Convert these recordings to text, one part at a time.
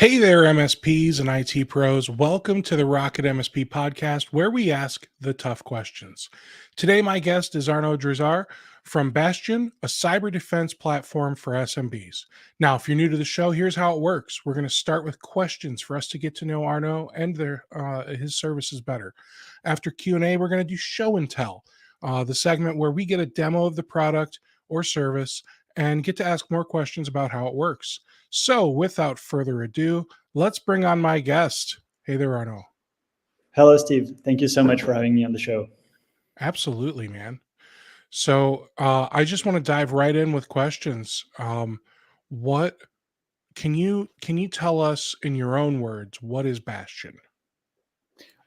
Hey there, MSPs and IT pros. Welcome to the Rocket MSP podcast, where we ask the tough questions. Today, my guest is Arnaud Drizard from Bastion, a cyber defense platform for SMBs. Now, if you're new to the show, here's how it works. We're going to start with questions for us to get to know Arnaud and his services better. After Q&A, we're going to do show and tell, the segment where we get a demo of the product or service and get to ask more questions about how it works. So, without further ado, let's bring on my guest. Hey there, Arnaud. Hello, Steve. Thank you so much for having me on the show. Absolutely, man. So, I just want to dive right in with questions. What can you tell us in your own words? What is Bastion?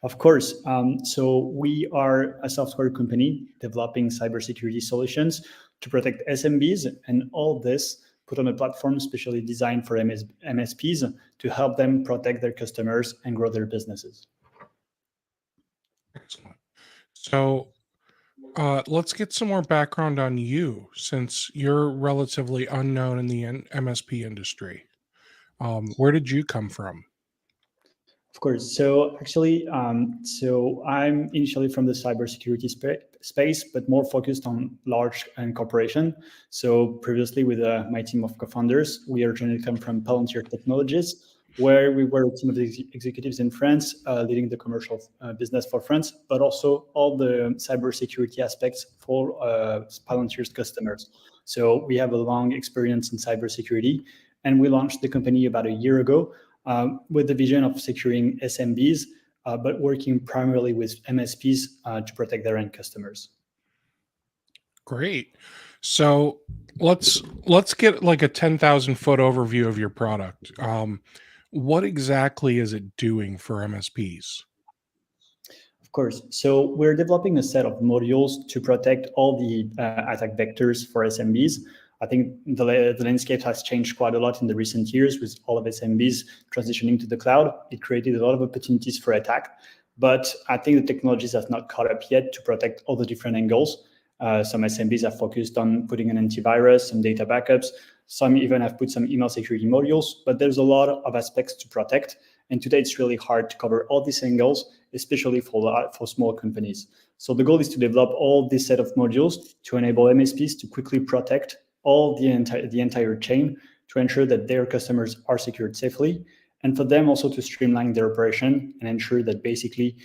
Of course. So we are a software company developing cybersecurity solutions to protect SMBs, and all this put on a platform specially designed for MSPs to help them protect their customers and grow their businesses. Excellent. So, let's get some more background on you, since you're relatively unknown in the MSP industry. Where did you come from? Of course. So actually, I'm initially from the cybersecurity space, but more focused on large and corporation. So previously, with my team of co-founders, we originally come from Palantir Technologies, where we were a team of executives in France, leading the commercial business for France, but also all the cybersecurity aspects for Palantir's customers. So we have a long experience in cybersecurity, and we launched the company about a year ago with the vision of securing SMBs, but working primarily with MSPs to protect their end customers. Great. So let's get like a 10,000-foot overview of your product. What exactly is it doing for MSPs? Of course. So we're developing a set of modules to protect all the attack vectors for SMBs. I think the landscape has changed quite a lot in the recent years with all of SMBs transitioning to the cloud. It created a lot of opportunities for attack, but I think the technologies have not caught up yet to protect all the different angles. Some SMBs have focused on putting an antivirus, some data backups. Some even have put some email security modules, but there's a lot of aspects to protect. And today it's really hard to cover all these angles, especially for small companies. So the goal is to develop all this set of modules to enable MSPs to quickly protect all the entire chain to ensure that their customers are secured safely, and for them also to streamline their operation and ensure that basically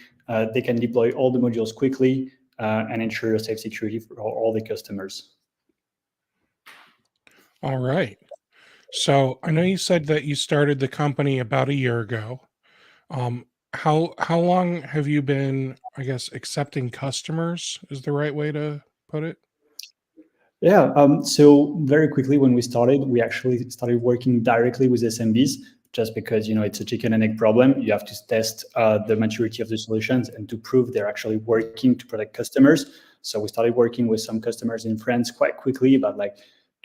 they can deploy all the modules quickly and ensure safe security for all the customers. All right. So I know you said that you started the company about a year ago. How long have you been, I guess, accepting customers is the right way to put it? Yeah, so very quickly when we started, we actually started working directly with SMBs just because, it's a chicken and egg problem. You have to test the maturity of the solutions and to prove they're actually working to protect customers. So we started working with some customers in France quite quickly, about like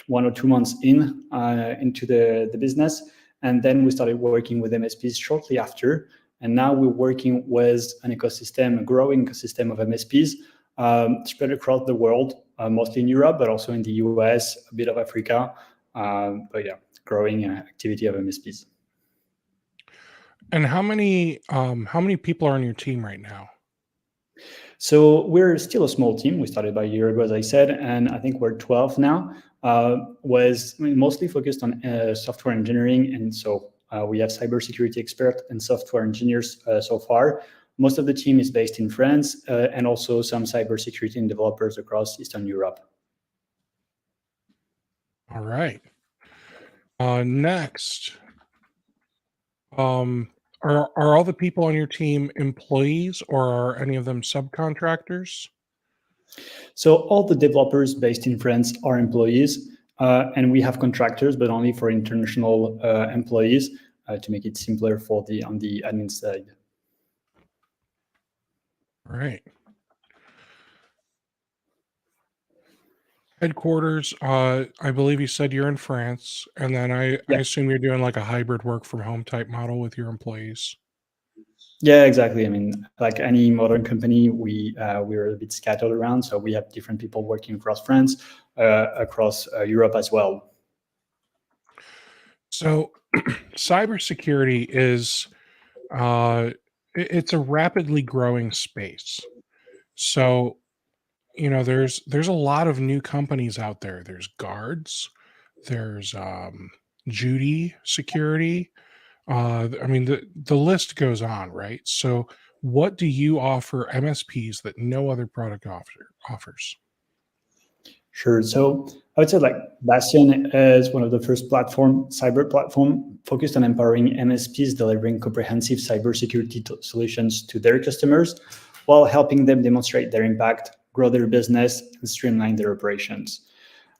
1 or 2 months into the business. And then we started working with MSPs shortly after. And now we're working with an ecosystem, a growing ecosystem of MSPs spread across the world, mostly in Europe, but also in the US, a bit of Africa. But yeah, growing activity of MSPs. And how many people are on your team right now? So we're still a small team. We started about a year ago, as I said, and I think we're 12 now. Mostly focused on software engineering, and so we have cybersecurity experts and software engineers so far. Most of the team is based in France, and also some cybersecurity and developers across Eastern Europe. All right. Next, um, are all the people on your team employees, or are any of them subcontractors? So all the developers based in France are employees, and we have contractors, but only for international employees to make it simpler on the admin side. All right. Headquarters, I believe you said you're in France, and then I Yeah. assume you're doing like a hybrid work from home type model with your employees. Yeah, exactly. I mean, like any modern company, we're a bit scattered around, so we have different people working across France, across Europe as well. So cybersecurity is uh, it's a rapidly growing space. So there's a lot of new companies out there. There's Guards, there's Judy Security. I mean the list goes on, right? So what do you offer MSPs that no other product offers? Sure. So I would say like Bastion is one of the first cyber platform focused on empowering MSPs delivering comprehensive cybersecurity solutions to their customers while helping them demonstrate their impact, grow their business, and streamline their operations.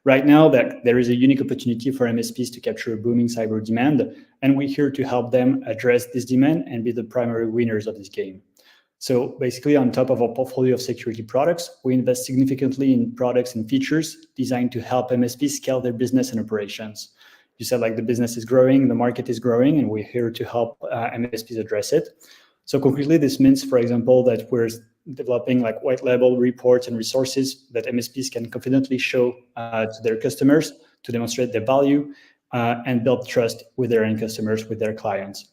Right now, that there is a unique opportunity for MSPs to capture a booming cyber demand, and we're here to help them address this demand and be the primary winners of this game. So basically, on top of our portfolio of security products, we invest significantly in products and features designed to help MSPs scale their business and operations. You said like the business is growing, the market is growing, and we're here to help MSPs address it. So concretely, this means, for example, that we're developing like white label reports and resources that MSPs can confidently show to their customers to demonstrate their value and build trust with their end customers, with their clients.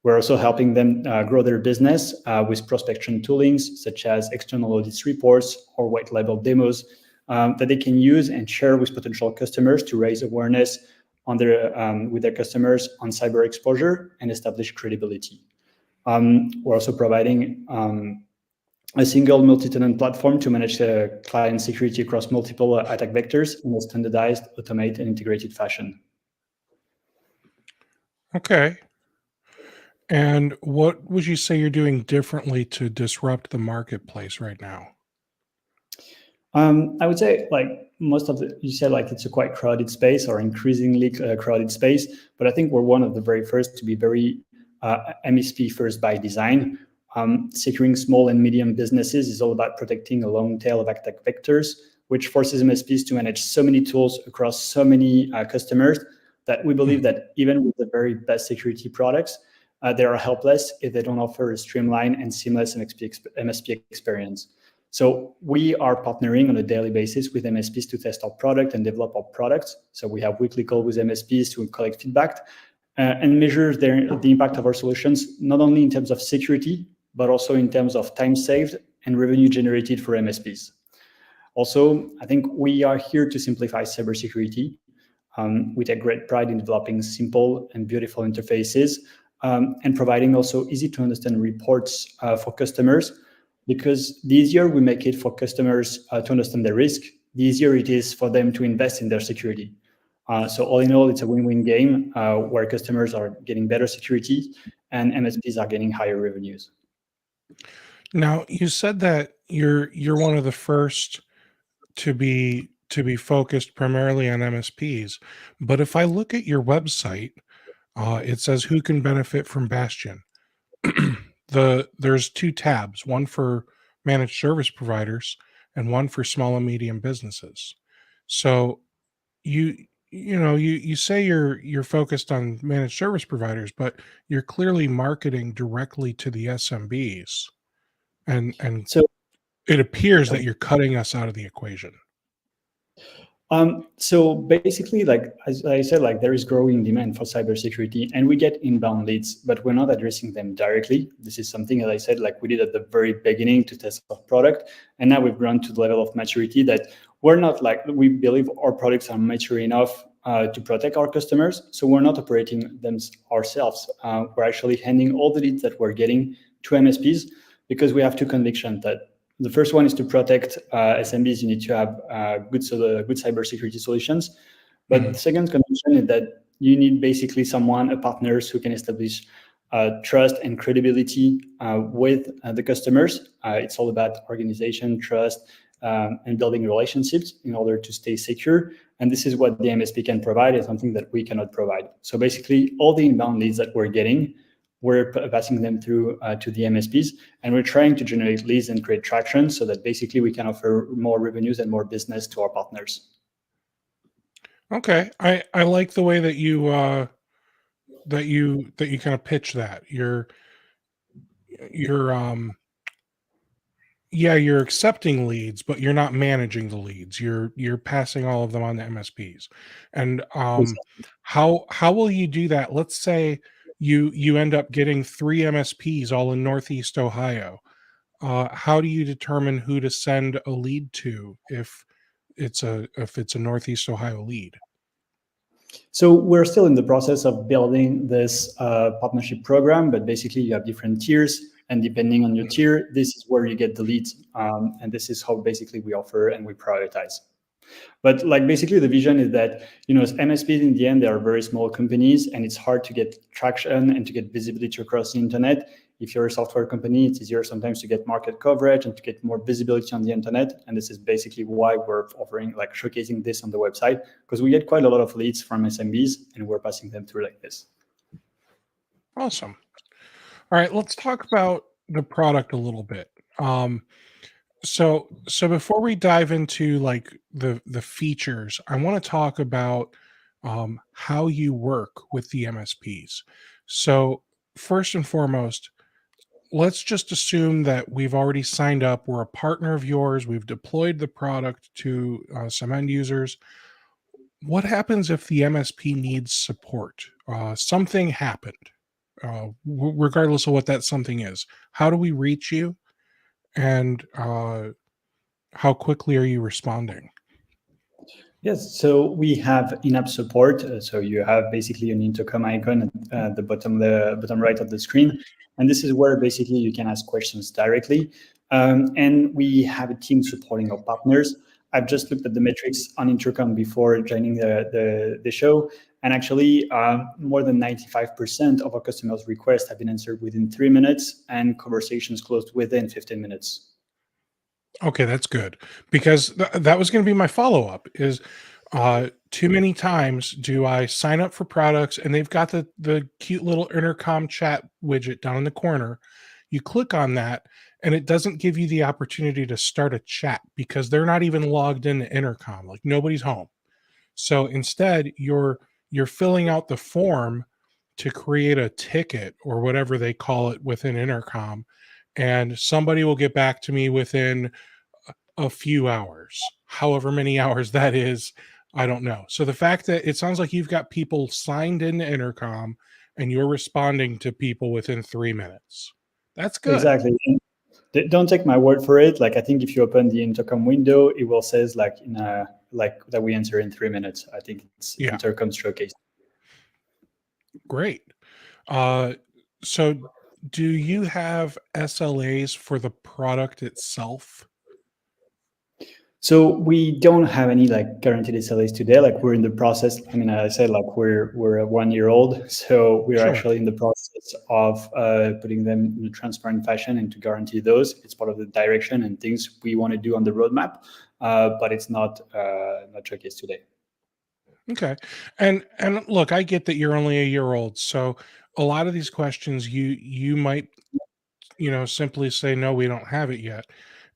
We're also helping them grow their business with prospection toolings such as external audits reports or white label demos that they can use and share with potential customers to raise awareness with their customers on cyber exposure and establish credibility. We're also providing a single multi-tenant platform to manage client security across multiple attack vectors in a standardized, automated, and integrated fashion. Okay. And what would you say you're doing differently to disrupt the marketplace right now? I would say like you said like it's a quite crowded space or increasingly crowded space, but I think we're one of the very first to be very MSP first by design. Securing small and medium businesses is all about protecting a long tail of attack vectors, which forces MSPs to manage so many tools across so many customers that we believe that even with the very best security products, they are helpless if they don't offer a streamlined and seamless MSP experience. So we are partnering on a daily basis with MSPs to test our product and develop our products. So we have weekly calls with MSPs to collect feedback and measure the impact of our solutions, not only in terms of security, but also in terms of time saved and revenue generated for MSPs. Also, I think we are here to simplify cybersecurity. We take great pride in developing simple and beautiful interfaces and providing also easy to understand reports for customers, because the easier we make it for customers to understand the risk, the easier it is for them to invest in their security. So all in all, it's a win-win game where customers are getting better security and MSPs are getting higher revenues. Now, you said that you're one of the first to be focused primarily on MSPs, but if I look at your website, it says who can benefit from Bastion. There's two tabs, one for managed service providers and one for small and medium businesses. So you you say you're focused on managed service providers, but you're clearly marketing directly to the SMBs, and So it appears that you're cutting us out of the equation. So basically, like as I said, like there is growing demand for cybersecurity, and we get inbound leads, but we're not addressing them directly. This is something, as I said, like we did at the very beginning to test our product, and now we've grown to the level of maturity that we believe our products are mature enough to protect our customers. So we're not operating them ourselves. We're actually handing all the leads that we're getting to MSPs because we have two convictions that. The first one is to protect SMBs. You need to have good cybersecurity solutions. But the second condition is that you need basically a partners who can establish trust and credibility with the customers. It's all about organization, trust, and building relationships in order to stay secure. And this is what the MSP can provide. It's something that we cannot provide. So basically, all the inbound leads that we're getting, we're passing them through to the MSPs, and we're trying to generate leads and create traction so that basically we can offer more revenues and more business to our partners. Okay, I like the way that you kind of pitch that. You're yeah, you're accepting leads, but you're not managing the leads. You're passing all of them on to MSPs. And How will you do that? Let's say you end up getting 3 MSPs all in Northeast Ohio. How do you determine who to send a lead to if it's a Northeast Ohio lead? So we're still in the process of building this partnership program, but basically you have different tiers, and depending on your Mhm. tier, this is where you get the leads, and this is how basically we offer and we prioritize. But like basically the vision is that MSPs in the end they are very small companies, and it's hard to get traction and to get visibility across the internet. If you're a software company, it's easier sometimes to get market coverage and to get more visibility on the internet. And this is basically why we're offering like showcasing this on the website, because we get quite a lot of leads from SMBs and we're passing them through like this. Awesome. All right, let's talk about the product a little bit. Um, so before we dive into like the features, I want to talk about how you work with the MSPs. So first and foremost, let's just assume that we've already signed up. We're a partner of yours. We've deployed the product to some end users. What happens if the MSP needs support? Something happened, regardless of what that something is. How do we reach you? And how quickly are you responding? Yes, so we have in-app support. So you have basically an intercom icon at the bottom right of the screen, and this is where basically you can ask questions directly. And we have a team supporting our partners. I've just looked at the metrics on intercom before joining the show, and actually more than 95% of our customers' requests have been answered within 3 minutes, and conversations closed within 15 minutes. Okay, that's good because that was going to be my follow up. Is too many times do I sign up for products and they've got the cute little intercom chat widget down in the corner. You click on that and it doesn't give you the opportunity to start a chat because they're not even logged into intercom. Like nobody's home. So instead, you're filling out the form to create a ticket or whatever they call it within intercom, and somebody will get back to me within a few hours, however many hours that is, I don't know. So the fact that it sounds like you've got people signed into intercom and you're responding to people within 3 minutes. That's good. Exactly. Don't take my word for it. Like I think if you open the intercom window, it will says like in a like that we answer in 3 minutes. I think it's Yeah, intercom showcase. great. Uh, so do you have SLAs for the product itself? So we don't have any like guaranteed SLAs today. Like we're in the process. I mean, I said like we're a 1 year old, so we're Sure. actually in the process of putting them in a transparent fashion and to guarantee those. It's part of the direction and things we want to do on the roadmap, but it's not showcased today. Okay. And look, I get that you're only a year old, so a lot of these questions you might, simply say no, we don't have it yet.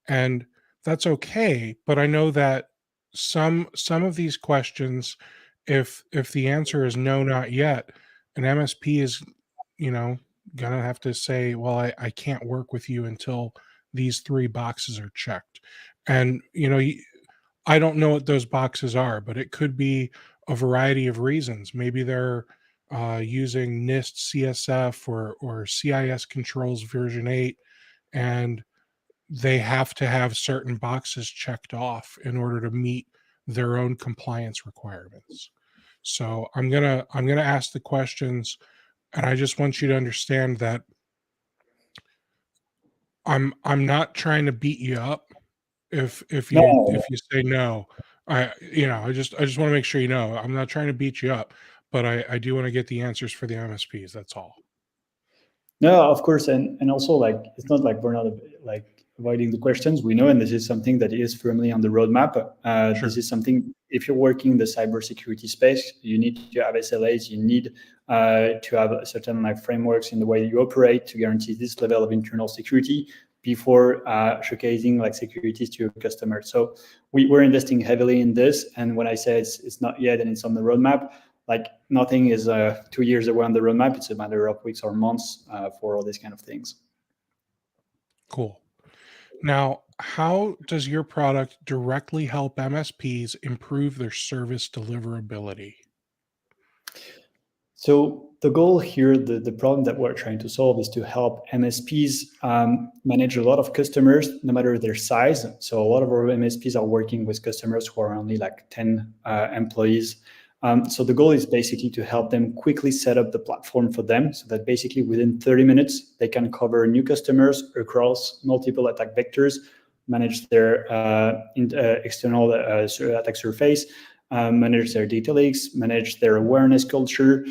And that's okay, but I know that some of these questions, if the answer is no, not yet, an MSP is, you know, gonna have to say, well, I can't work with you until these 3 boxes are checked. And, I don't know what those boxes are, but it could be a variety of reasons. Maybe they're using NIST CSF or CIS controls version 8, and they have to have certain boxes checked off in order to meet their own compliance requirements. So I'm gonna ask the questions, and I just want you to understand that I'm not trying to beat you up if No, you say no. I just want to make sure you know I'm not trying to beat you up, but I do want to get the answers for the MSPs. That's all. no, of course, and also like it's not like we're not like avoiding the questions. We know, and this is something that is firmly on the roadmap. This Sure. is something. If you're working in the cybersecurity space, you need to have SLAs. You need to have a certain like frameworks in the way you operate to guarantee this level of internal security before showcasing like securities to your customers. So we're investing heavily in this. And when I say it's not yet and it's on the roadmap, like nothing is 2 years away on the roadmap. It's a matter of weeks or months for all these kind of things. Cool. Now, how does your product directly help MSPs improve their service deliverability? So the goal here, the problem that we're trying to solve is to help MSPs manage a lot of customers, no matter their size. So a lot of our MSPs are working with customers who are only like 10 employees. So the goal is basically to help them quickly set up the platform for them so that basically within 30 minutes, they can cover new customers across multiple attack vectors, manage their external attack surface, manage their data lakes, manage their awareness culture,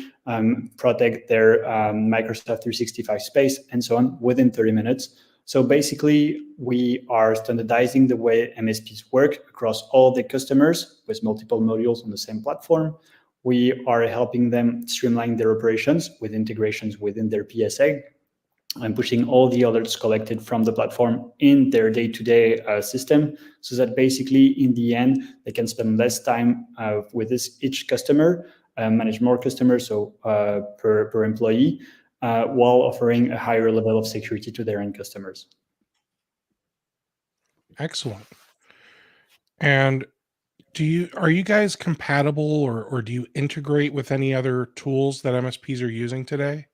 protect their Microsoft 365 space, and so on within 30 minutes. So basically, we are standardizing the way MSPs work across all the customers with multiple modules on the same platform. We are helping them streamline their operations with integrations within their PSA and pushing all the alerts collected from the platform in their day-to-day system, so that basically in the end they can spend less time with each customer, manage more customers, so per employee, while offering a higher level of security to their end customers. Excellent. And are you guys compatible, or do you integrate with any other tools that MSPs are using today?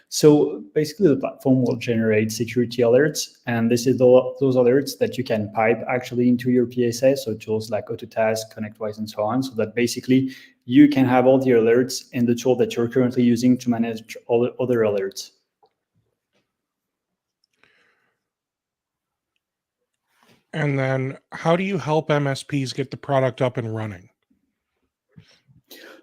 So basically, the platform will generate security alerts, and this is those alerts that you can pipe actually into your PSA, so tools like Autotask, ConnectWise, and so on, so that basically you can have all the alerts in the tool that you're currently using to manage all the other alerts. And then how do you help MSPs get the product up and running?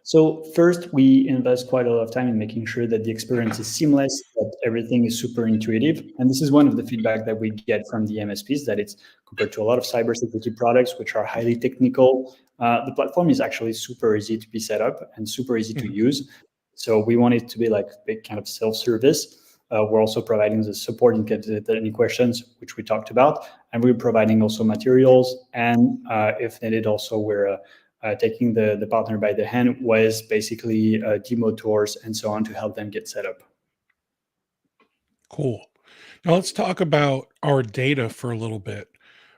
So first, we invest quite a lot of time in making sure that the experience is seamless, that everything is super intuitive. And this is one of the feedback that we get from the MSPs, that it's compared to a lot of cybersecurity products, which are highly technical. The platform is actually super easy to be set up and super easy to use. So we want it to be like big kind of self-service. We're also providing the support in case there are any questions, which we talked about. And we're providing also materials. And if needed, also we're taking the partner by the hand with basically demo tours and so on to help them get set up. Cool. Now let's talk about our data for a little bit.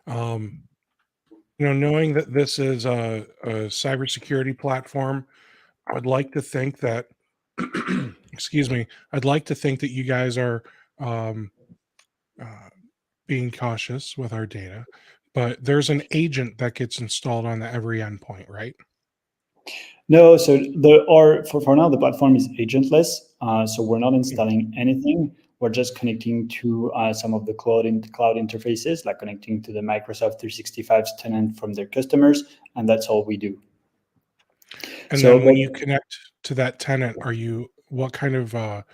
Um, knowing that this is a cybersecurity platform, I would like to think that, excuse me, I'd like to think that you guys are um, uh, being cautious with our data, but there's an agent that gets installed on every endpoint, right? No, so for now the platform is agentless. So we're not installing anything. We're just connecting to some of the cloud interfaces, like connecting to the Microsoft 365 tenant from their customers, and that's all we do. And So, then when you connect to that tenant, what kind of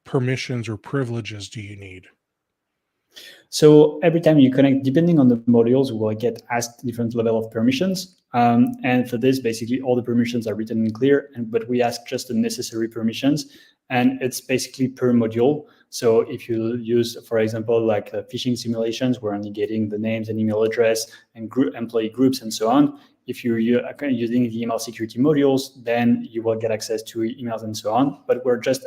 permissions or privileges do you need? So every time you connect, depending on the modules, we will get asked different level of permissions. And for this, basically all the permissions are written in clear, but we ask just the necessary permissions. And it's basically per module. So if you use, for example, like phishing simulations, we're only getting the names and email address and employee groups and so on. If you're using the email security modules, then you will get access to emails and so on. But we're just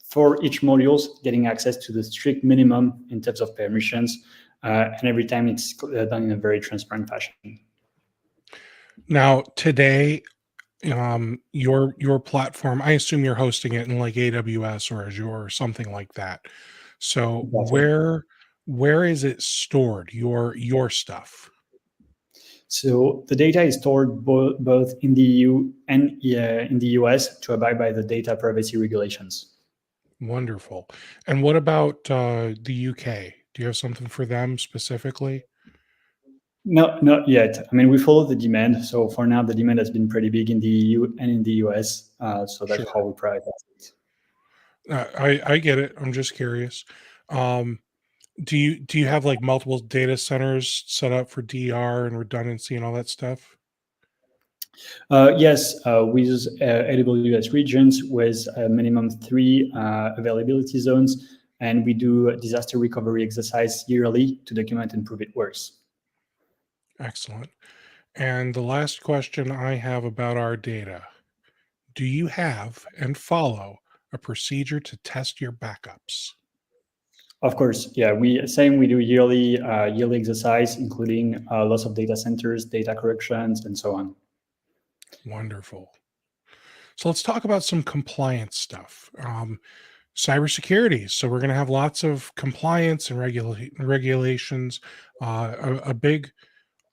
for each modules getting access to the strict minimum in terms of permissions, and every time it's done in a very transparent fashion. Now, today, your platform, I assume you're hosting it in like AWS or Azure or something like that. So Exactly. where is it stored, your stuff? So the data is stored both in the EU and in the US to abide by the data privacy regulations. Wonderful. And what about the UK? Do you have something for them specifically? No, not yet. I mean, we follow the demand. So for now, the demand has been pretty big in the EU and in the US. So that's how Sure. we prioritize it. I get it. I'm just curious. Um, do you have like multiple data centers set up for DR and redundancy and all that stuff? Yes, we use AWS regions with a minimum 3 availability zones, and we do a disaster recovery exercise yearly to document and prove it works. Excellent. And the last question I have about our data: do you have and follow a procedure to test your backups? Of course, yeah, we do yearly exercise, including loss of data centers, data corrections, and so on. Wonderful. So let's talk about some compliance stuff. Cybersecurity. So we're going to have lots of compliance and regulations. A big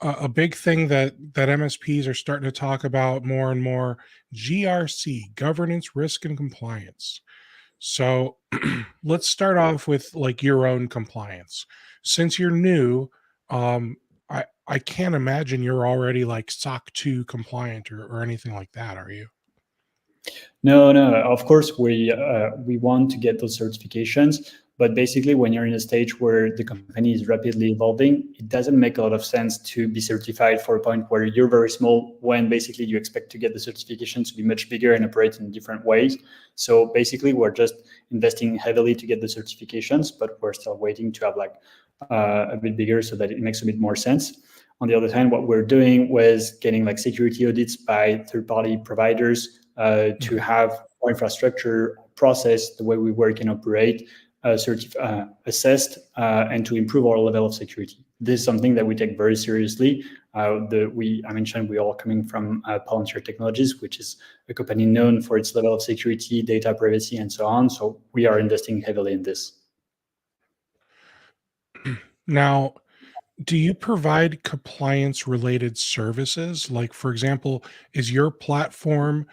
thing that MSPs are starting to talk about more and more, GRC, governance, risk, and compliance. So let's start off with like your own compliance. Since you're new, um, I can't imagine you're already like SOC 2 compliant or anything like that, are you? No, no. Of course, we want to get those certifications, but basically, when you're in a stage where the company is rapidly evolving, it doesn't make a lot of sense to be certified for a point where you're very small, when basically you expect to get the certifications to be much bigger and operate in different ways. So basically, we're just investing heavily to get the certifications, but we're still waiting to have like a bit bigger so that it makes a bit more sense. On the other hand, what we're doing was getting like security audits by third-party providers to have our infrastructure process, the way we work and operate, assessed, and to improve our level of security. This is something that we take very seriously. I mentioned we are coming from Palantir Technologies, which is a company known for its level of security, data privacy, and so on. So we are investing heavily in this. Now, do you provide compliance related services? Like, for example, is your platform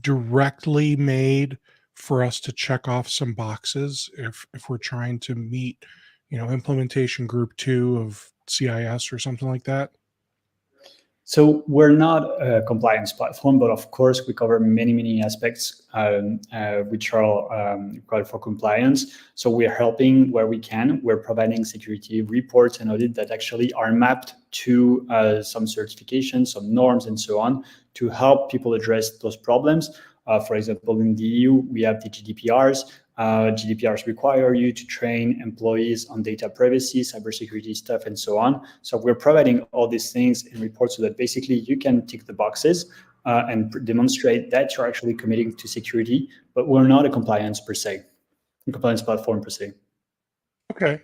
directly made for us to check off some boxes if we're trying to meet, implementation group 2 of CIS or something like that? So we're not a compliance platform, but of course we cover many aspects which are required for compliance. So we're helping where we can. We're providing security reports and audit that actually are mapped to some certifications, some norms, and so on to help people address those problems. For example, in the EU, we have the GDPRs. GDPRs require you to train employees on data privacy, cybersecurity stuff, and so on. So we're providing all these things in reports so that basically you can tick the boxes and demonstrate that you're actually committing to security, but we're not a compliance platform per se. Okay.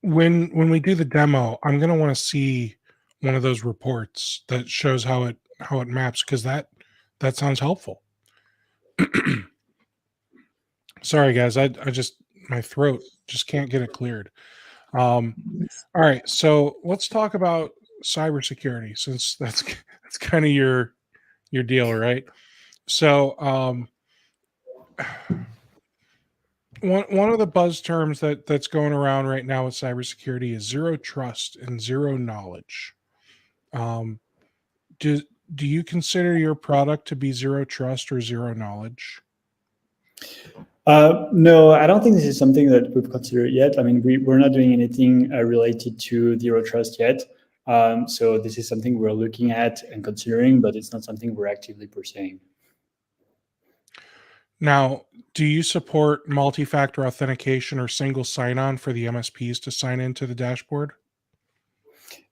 When we do the demo, I'm going to want to see one of those reports that shows how it maps, because that sounds helpful. Sorry guys, I just, my throat just can't get it cleared. All right, so let's talk about cybersecurity, since that's kind of your deal, right? So one of the buzz terms that's going around right now with cybersecurity is zero trust and zero knowledge. Um, do do you consider your product to be zero trust or zero knowledge? No, I don't think this is something that we've considered yet. I mean, we're not doing anything related to zero trust yet. So this is something we're looking at and considering, but it's not something we're actively pursuing. Now, do you support multi-factor authentication or single sign-on for the MSPs to sign into the dashboard?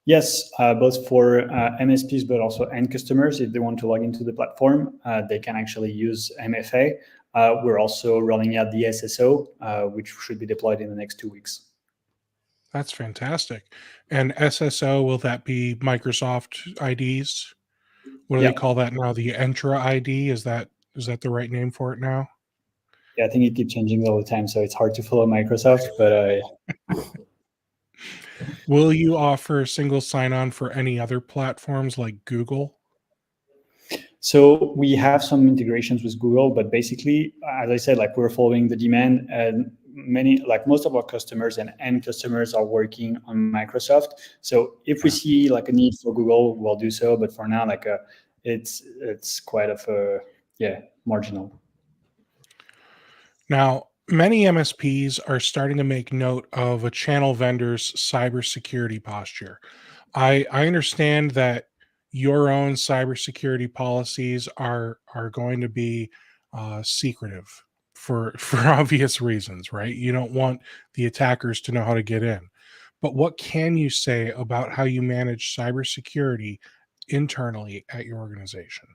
Yes, both for MSPs, but also end customers. If they want to log into the platform, they can actually use MFA. We're also rolling out the SSO, which should be deployed in the next 2 weeks. That's fantastic. And SSO, will that be Microsoft IDs? What do they Yeah, call that now? The Entra ID? Is that the right name for it now? yeah, I think it keeps changing all the time, so it's hard to follow Microsoft, but Will you offer single sign-on for any other platforms like Google? so we have some integrations with Google, but basically, as I said, like we're following the demand, and most of our customers and end customers are working on Microsoft. So if we see like a need for Google, we'll do so. But for now, it's quite of a marginal. Now, many MSPs are starting to make note of a channel vendor's cybersecurity posture. I understand that your own cybersecurity policies are going to be secretive for obvious reasons, right? You don't want the attackers to know how to get in. But what can you say about how you manage cybersecurity internally at your organization?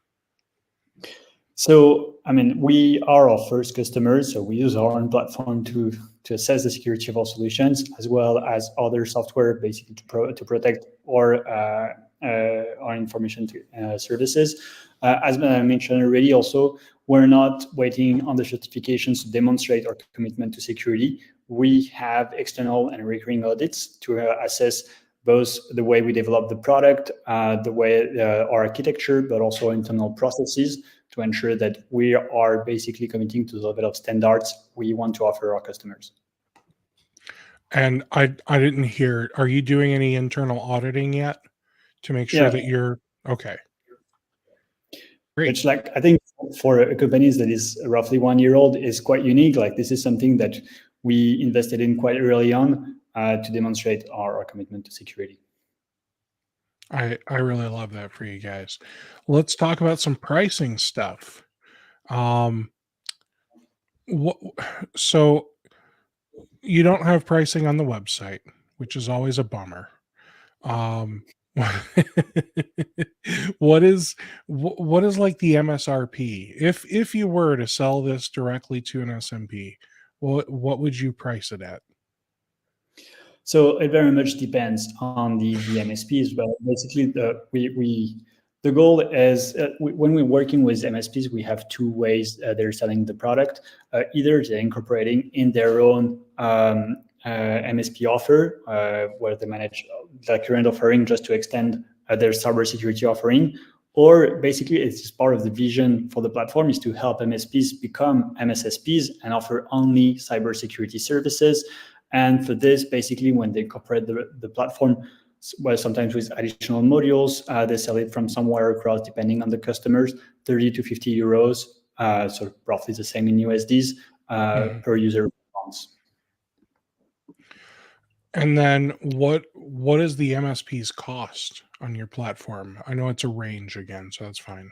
So, I mean, we are our first customers, so we use our own platform to assess the security of our solutions, as well as other software, basically to protect our our information to services. As I mentioned already, also, we're not waiting on the certifications to demonstrate our commitment to security. We have external and recurring audits to assess both the way we develop the product, the way our architecture, but also internal processes to ensure that we are basically committing to the level of standards we want to offer our customers. And I didn't hear, are you doing any internal auditing yet to make sure that you're okay? Great. Which, like, I think for a company that is roughly 1 year old is quite unique. Like, this is something that we invested in quite early on to demonstrate our commitment to security. I really love that for you guys. Let's talk about some pricing stuff. What, so you don't have pricing on the website, which is always a bummer. What is like the MSRP? If you were to sell this directly to an SMB, what would you price it at? So it very much depends on the MSPs, but basically the goal is when we're working with MSPs, we have two ways they're selling the product. Either they're incorporating in their own MSP offer, where they manage the current offering just to extend their cybersecurity offering, or basically it's just part of the vision for the platform is to help MSPs become MSSPs and offer only cybersecurity services. And for this, basically, when they incorporate the platform, well, sometimes with additional modules, they sell it from somewhere across, depending on the customers, 30 to 50 euros, so roughly the same in USDs per user month. And then what is the MSP's cost on your platform? I know it's a range again, so that's fine.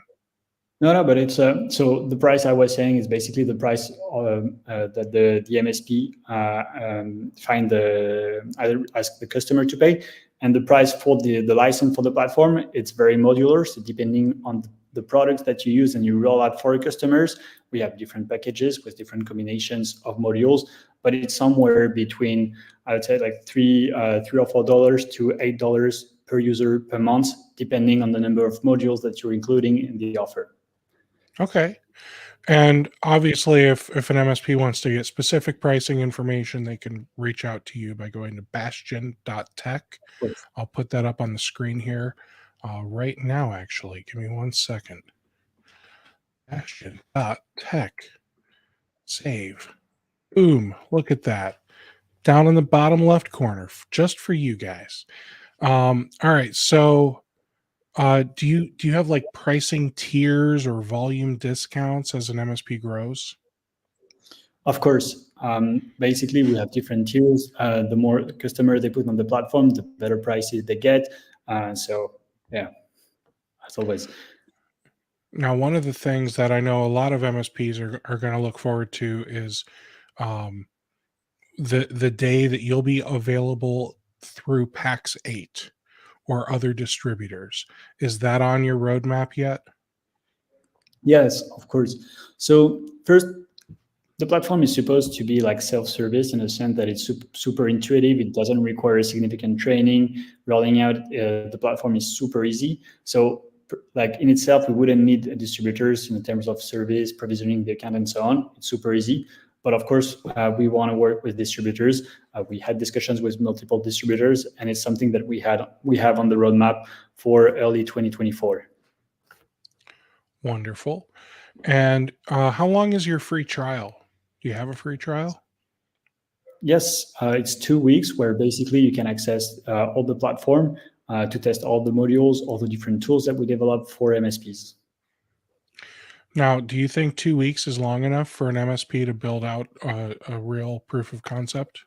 No, but it's so the price I was saying is basically the price that the MSP either ask the customer to pay, and the price for the license for the platform, it's very modular. So depending on the products that you use and you roll out for your customers, we have different packages with different combinations of modules, but it's somewhere between, I would say, like $3 or $4 to $8 per user per month, depending on the number of modules that you're including in the offer. Okay. And obviously, if an MSP wants to get specific pricing information, they can reach out to you by going to bastion.tech. I'll put that up on the screen here right now, actually. Give me 1 second. Bastion.tech. Save. Boom. Look at that. Down in the bottom left corner, just for you guys. All right. So do you have like pricing tiers or volume discounts as an MSP grows? Of course. Basically, we have different tiers. The more customer they put on the platform, the better prices they get. So yeah, as always. Now, one of the things that I know a lot of MSPs are going to look forward to is the day that you'll be available through PAX 8 or other distributors. Is that on your roadmap yet? Yes, of course. So first, the platform is supposed to be like self-service in a sense that it's super intuitive. It doesn't require significant training. Rolling out the platform is super easy. So like in itself, we wouldn't need distributors in terms of service, provisioning the account, and so on. It's super easy. But of course, we want to work with distributors. We had discussions with multiple distributors, and it's something that we have on the roadmap for early 2024. Wonderful. And how long is your free trial? Do you have a free trial? Yes, it's 2 weeks where basically you can access all the platform to test all the modules, all the different tools that we develop for MSPs. Now, do you think 2 weeks is long enough for an MSP to build out a real proof of concept?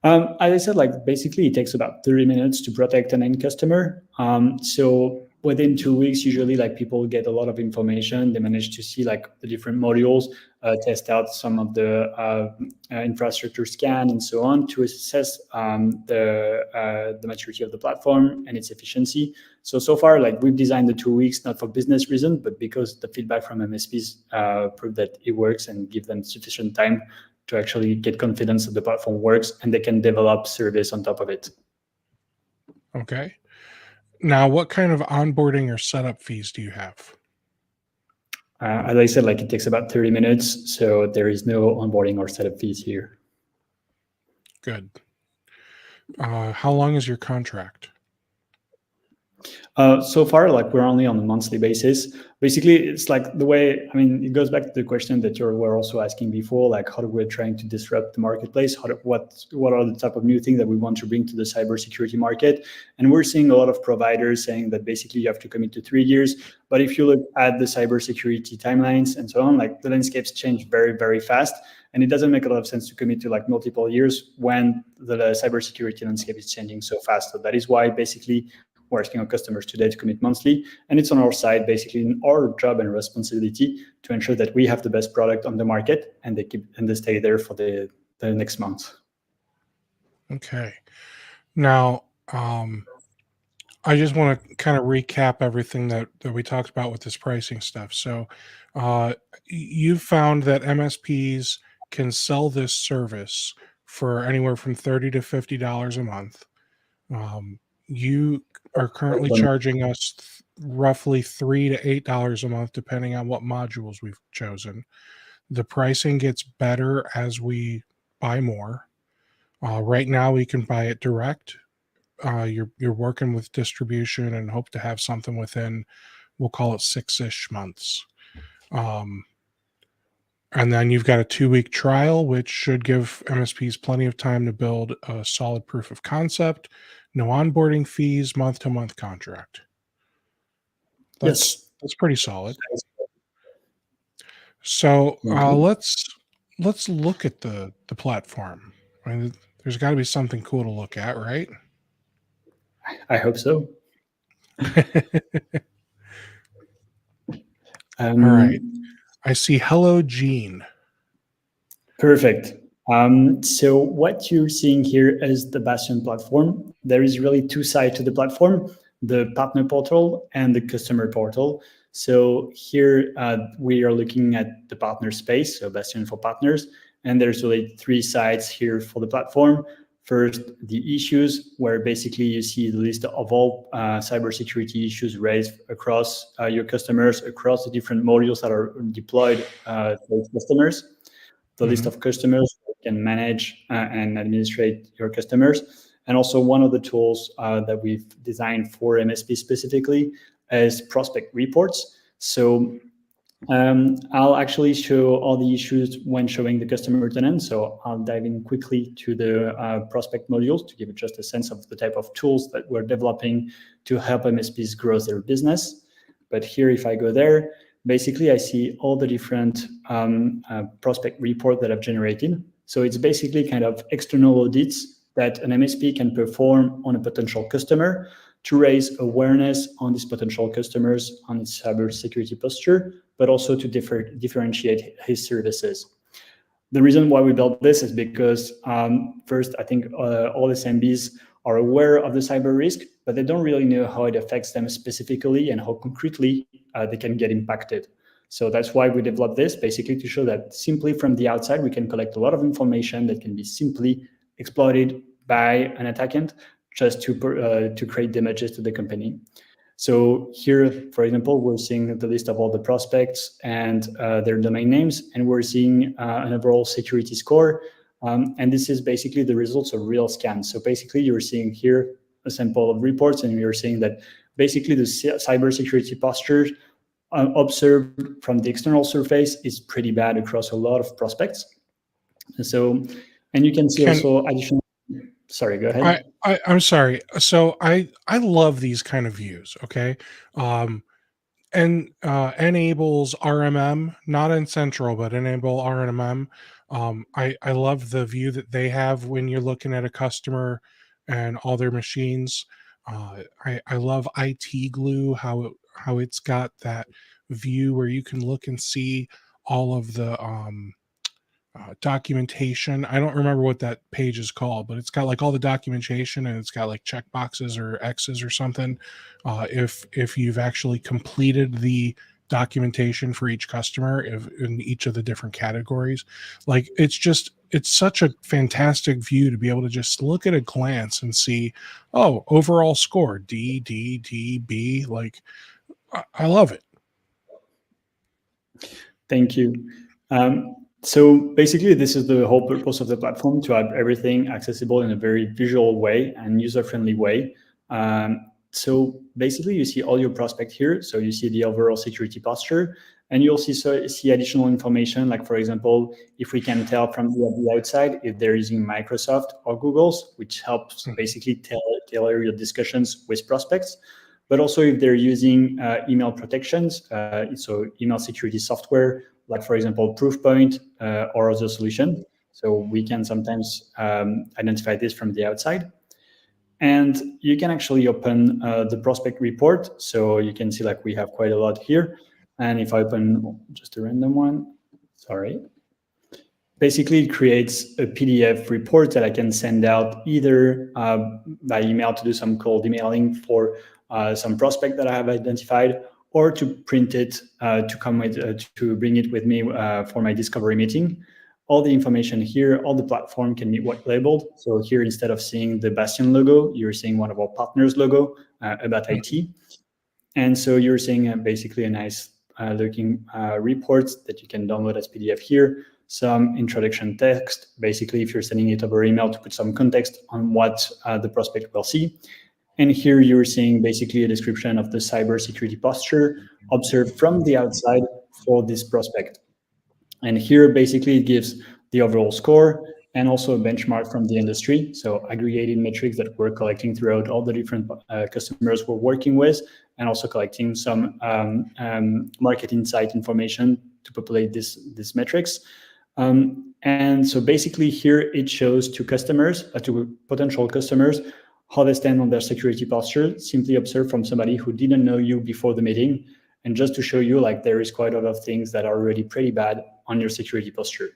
As I said, like basically it takes about 30 minutes to protect an end customer. So within 2 weeks, usually like people get a lot of information. They manage to see like the different modules, test out some of the infrastructure scan and so on to assess the maturity of the platform and its efficiency. So far, like we've designed the 2 weeks not for business reasons, but because the feedback from MSPs prove that it works and give them sufficient time to actually get confidence that the platform works and they can develop service on top of it. Okay. Now, what kind of onboarding or setup fees do you have? As I said, like it takes about 30 minutes, so there is no onboarding or setup fees here. Good. How long is your contract? So far, like we're only on a monthly basis. Basically, it's like the way, I mean, it goes back to the question that you were also asking before, like how we're trying to disrupt the marketplace, what are the type of new things that we want to bring to the cybersecurity market. And we're seeing a lot of providers saying that basically you have to commit to 3 years. But if you look at the cybersecurity timelines and so on, like the landscapes change very, very fast. And it doesn't make a lot of sense to commit to like multiple years when the cybersecurity landscape is changing so fast. So that is why basically we're asking our customers today to commit monthly, and it's on our side, basically in our job and responsibility to ensure that we have the best product on the market and they stay there for the next month. Okay. Now, I just want to kind of recap everything that we talked about with this pricing stuff. So, you've found that MSPs can sell this service for anywhere from $30 to $50 a month. You are currently charging us roughly $3 to $8 a month, depending on what modules we've chosen. The pricing gets better as we buy more. Right now, we can buy it direct. You're working with distribution and hope to have something within, we'll call it 6-ish months. And then you've got a 2-week trial, which should give MSPs plenty of time to build a solid proof of concept. No onboarding fees, month-to-month contract. Yes. That's pretty solid. So let's look at the platform. I mean, there's got to be something cool to look at, right? I hope so. All right. I see Hello Gene. Perfect. So what you're seeing here is the Bastion platform. There is really two sides to the platform, the partner portal and the customer portal. So here we are looking at the partner space, so Bastion for partners. And there's really 3 sides here for the platform. First, the issues, where basically you see the list of all cybersecurity issues raised across your customers, across the different modules that are deployed for customers. The list of customers you can manage and administrate your customers. And also one of the tools that we've designed for MSP specifically is prospect reports. So I'll actually show all the issues when showing the customer tenant. So I'll dive in quickly to the prospect modules to give you just a sense of the type of tools that we're developing to help MSPs grow their business. But here, if I go there, basically I see all the different prospect report that I've generated. So it's basically kind of external audits that an MSP can perform on a potential customer to raise awareness on these potential customers, on its cybersecurity posture, but also to differentiate his services. The reason why we built this is because first, I think all SMBs are aware of the cyber risk, but they don't really know how it affects them specifically and how concretely they can get impacted. So that's why we developed this, basically to show that simply from the outside, we can collect a lot of information that can be simply exploited by an attackant just to create damages to the company. So here, for example, we're seeing the list of all the prospects and their domain names, and we're seeing an overall security score. And this is basically the results of real scans. So basically, you're seeing here a sample of reports, and you're seeing that basically the cybersecurity posture observed from the external surface is pretty bad across a lot of prospects. So, and you can see also additional. Sorry, go ahead. I'm sorry. So I love these kind of views. Okay, and enables RMM, not in Central, but enable RMM. I love the view that they have when you're looking at a customer and all their machines. I love IT Glue, how it's got that view where you can look and see all of the documentation. I don't remember what that page is called, but it's got like all the documentation and it's got like check boxes or X's or something. If you've actually completed the documentation for each customer in each of the different categories. Like it's such a fantastic view to be able to just look at a glance and see, oh, overall score D, D, D, B. Like I love it. Thank you. So basically, this is the whole purpose of the platform, to have everything accessible in a very visual way and user-friendly way. So basically, you see all your prospect here. So you see the overall security posture, and you'll see additional information, like, for example, if we can tell from the outside if they're using Microsoft or Google's, which helps basically tailor your discussions with prospects. But also if they're using email protections, so email security software, like, for example, Proofpoint or other solution. So we can sometimes identify this from the outside. And you can actually open the prospect report. So you can see, like, we have quite a lot here. And if I open just a random one, sorry. Basically, it creates a PDF report that I can send out either by email to do some cold emailing for some prospect that I have identified, or to print it to come with to bring it with me for my discovery meeting. All the information here, all the platform can be white labeled. So here, instead of seeing the Bastion logo, you're seeing one of our partners' logo about IT. And so you're seeing basically a nice looking report that you can download as PDF here. Some introduction text, basically if you're sending it over email, to put some context on what the prospect will see. And here you're seeing basically a description of the cybersecurity posture observed from the outside for this prospect. And here basically it gives the overall score and also a benchmark from the industry. So aggregated metrics that we're collecting throughout all the different customers we're working with, and also collecting some market insight information to populate these metrics. And so basically here it shows to customers, to potential customers, how they stand on their security posture, simply observed from somebody who didn't know you before the meeting, and just to show you, like, there is quite a lot of things that are already pretty bad on your security posture.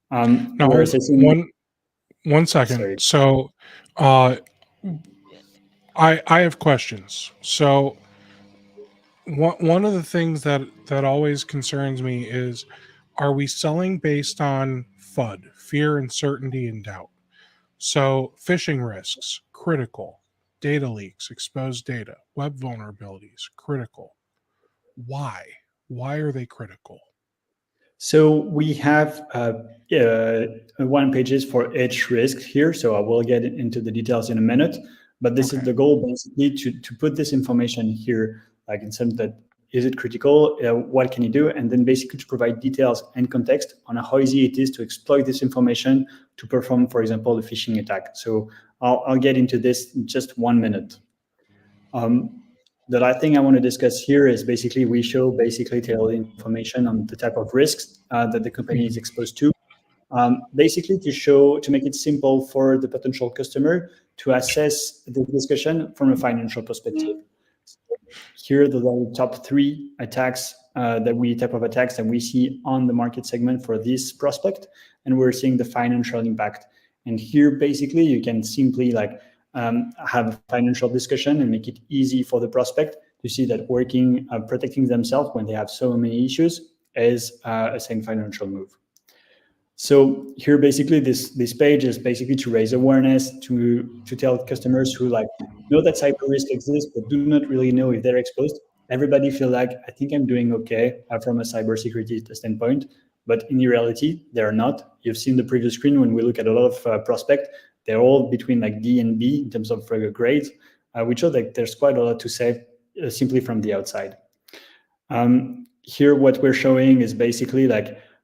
Now, We're assessing. one second. Sorry. So, I have questions. So, one of the things that always concerns me is, are we selling based on FUD, fear, uncertainty, and doubt? So, phishing risks, critical. Data leaks, exposed data, web vulnerabilities, critical. Why? Why are they critical? So we have one pages for each risk here. So I will get into the details in a minute. But this is the goal, basically, to put this information here, like, in some that, is it critical? What can you do? And then basically to provide details and context on how easy it is to exploit this information to perform, for example, a phishing attack. So I'll get into this in just 1 minute. The last thing I want to discuss here is basically we show basically tailored information on the type of risks that the company is exposed to. Basically to make it simple for the potential customer to assess the discussion from a financial perspective. Here are the top 3 attacks type of attacks that we see on the market segment for this prospect, and we're seeing the financial impact. And here, basically, you can simply have a financial discussion and make it easy for the prospect to see that protecting themselves when they have so many issues is a same financial move. So here, basically, this page is basically to raise awareness, to tell customers who know that cyber risk exists but do not really know if they're exposed. Everybody feel like, I think I'm doing okay from a cybersecurity standpoint, but in reality, they're not. You've seen the previous screen when we look at a lot of prospects, they're all between D and B in terms of grades, which shows that there's quite a lot to say simply from the outside. Here, what we're showing is basically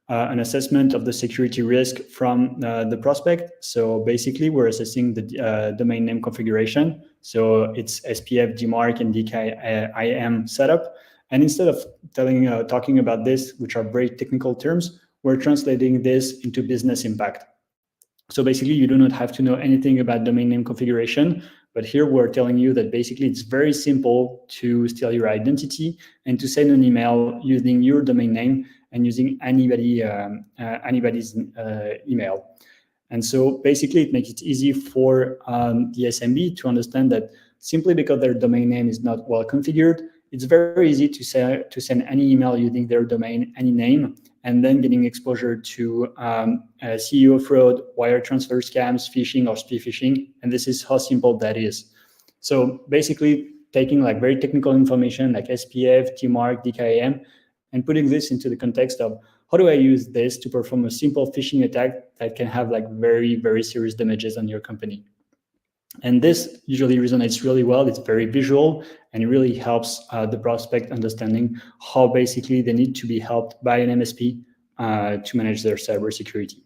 an assessment of the security risk from the prospect. So basically, we're assessing the domain name configuration. So it's SPF, DMARC, and DKIM setup. And instead of talking about this, which are very technical terms, we're translating this into business impact. So basically, you do not have to know anything about domain name configuration, but here we're telling you that basically it's very simple to steal your identity and to send an email using your domain name and using anybody's email. And so basically it makes it easy for the SMB to understand that simply because their domain name is not well configured, it's very easy to send any email using their domain, any name, and then getting exposure to CEO fraud, wire transfer scams, phishing, or spear phishing. And this is how simple that is. So basically, taking like very technical information like SPF, TMARC, DKIM, and putting this into the context of how do I use this to perform a simple phishing attack that can have like very, very serious damages on your company. And this usually resonates really well. It's very visual, and it really helps the prospect understanding how basically they need to be helped by an MSP to manage their cybersecurity.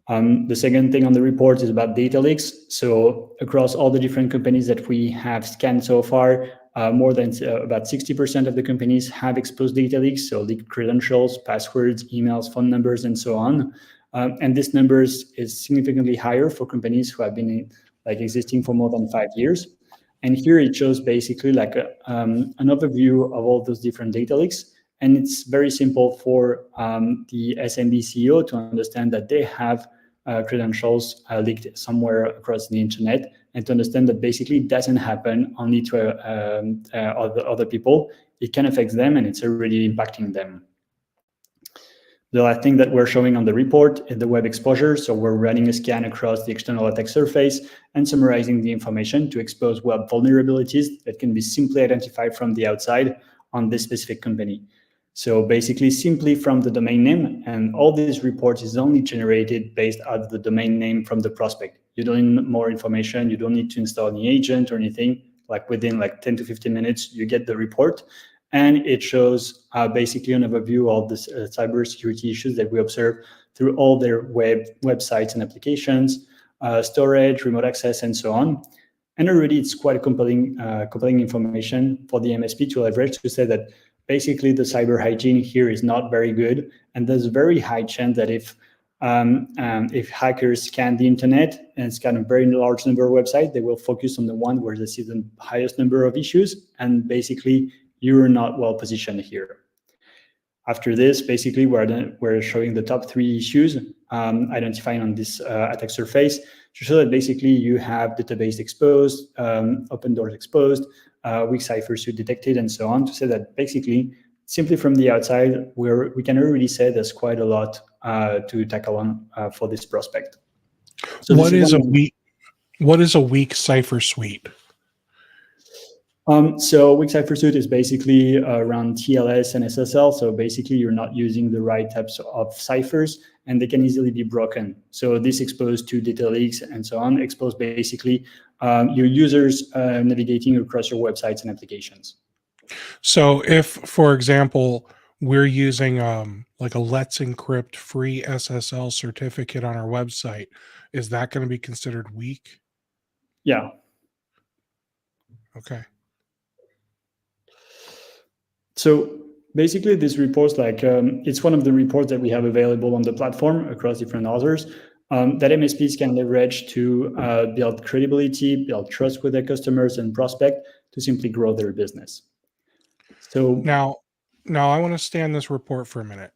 The second thing on the report is about data leaks. So across all the different companies that we have scanned so far, more than about 60% of the companies have exposed data leaks, so leaked credentials, passwords, emails, phone numbers, and so on. And this numbers is significantly higher for companies who have been like existing for more than 5 years. And here it shows basically like an overview of all those different data leaks. And it's very simple for the SMB CEO to understand that they have credentials leaked somewhere across the internet, and to understand that basically it doesn't happen only to other people. It can affect them, and it's already impacting them. The last thing that we're showing on the report is the web exposure. So we're running a scan across the external attack surface and summarizing the information to expose web vulnerabilities that can be simply identified from the outside on this specific company. So basically simply from the domain name, and all these reports is only generated based out of the domain name from the prospect. You don't need more information. You don't need to install any agent or anything. Like within like 10 to 15 minutes, you get the report. And it shows basically an overview of the cybersecurity issues that we observe through all their websites and applications, storage, remote access, and so on. And already it's quite a compelling information for the MSP to leverage to say that basically the cyber hygiene here is not very good. And there's a very high chance that if hackers scan the internet and scan a very large number of websites, they will focus on the one where they see the highest number of issues, and basically you're not well positioned here. After this, basically, we're showing the top 3 issues identifying on this attack surface to show that basically you have database exposed, open doors exposed, weak cipher suite detected, and so on, to say that basically, simply from the outside, we can already say there's quite a lot to tackle on for this prospect. So what is a weak cipher suite? So weak cipher suite is basically around TLS and SSL. So basically you're not using the right types of ciphers, and they can easily be broken. So this exposed to data leaks and so on, expose basically your users navigating across your websites and applications. So if, for example, we're using like a Let's Encrypt free SSL certificate on our website, is that going to be considered weak? Yeah. Okay. So basically this report's like, it's one of the reports that we have available on the platform across different authors that MSPs can leverage to build credibility, build trust with their customers and prospect to simply grow their business. So now I want to stay on this report for a minute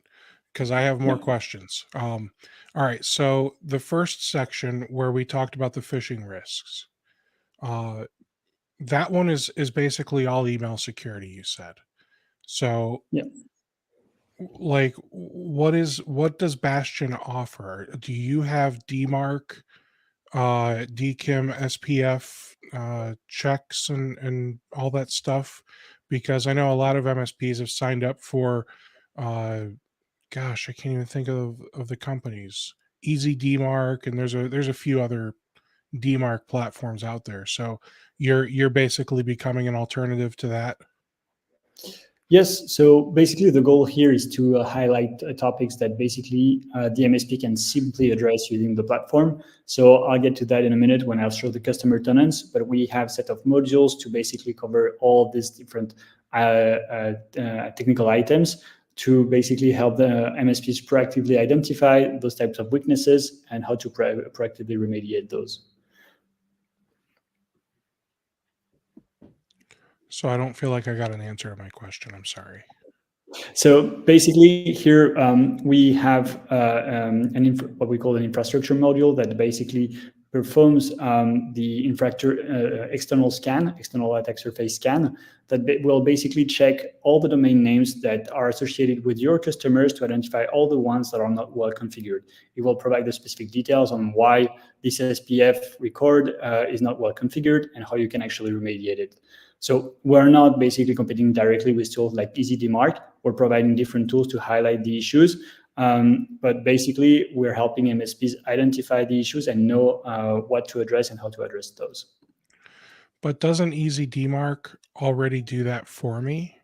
because I have more questions. All right. So the first section where we talked about the phishing risks, that one is basically all email security, you said. So like what does Bastion offer? Do you have DMARC, DKIM, SPF checks and all that stuff? Because I know a lot of MSPs have signed up for gosh, I can't even think of the companies. Easy DMARC, and there's a few other DMARC platforms out there. So you're basically becoming an alternative to that. Yes, so basically the goal here is to highlight topics that basically the MSP can simply address using the platform. So I'll get to that in a minute when I'll show the customer tenants, but we have a set of modules to basically cover all these different technical items to basically help the MSPs proactively identify those types of weaknesses and how to proactively remediate those. So I don't feel like I got an answer to my question. I'm sorry. So basically here we have what we call an infrastructure module that basically performs the external scan, external attack surface scan, that will basically check all the domain names that are associated with your customers to identify all the ones that are not well configured. It will provide the specific details on why this SPF record is not well configured and how you can actually remediate it. So we're not basically competing directly with tools like EasyDmark. We're providing different tools to highlight the issues. But basically, we're helping MSPs identify the issues and know what to address and how to address those. But doesn't EasyDmark already do that for me?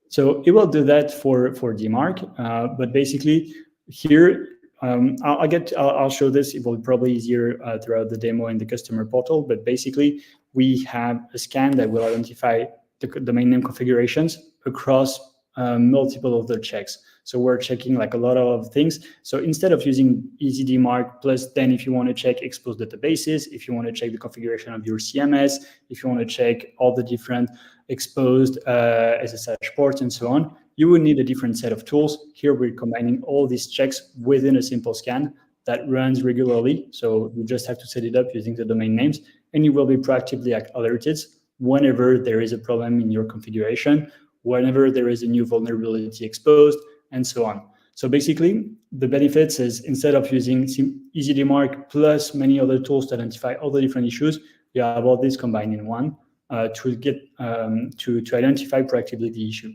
So it will do that for DMark, but basically here, I'll show this. It will be probably easier throughout the demo in the customer portal. But basically, we have a scan that will identify the domain name configurations across multiple of the checks. So we're checking like a lot of things. So instead of using EasyDmark plus, then if you want to check exposed databases, if you want to check the configuration of your CMS, if you want to check all the different exposed SSH ports and so on, you would need a different set of tools. Here we're combining all these checks within a simple scan that runs regularly. So you just have to set it up using the domain names, and you will be proactively alerted whenever there is a problem in your configuration, whenever there is a new vulnerability exposed, and so on. So basically, the benefits is instead of using EasyDmark plus many other tools to identify all the different issues, you have all this combined in one to get to identify proactively the issue.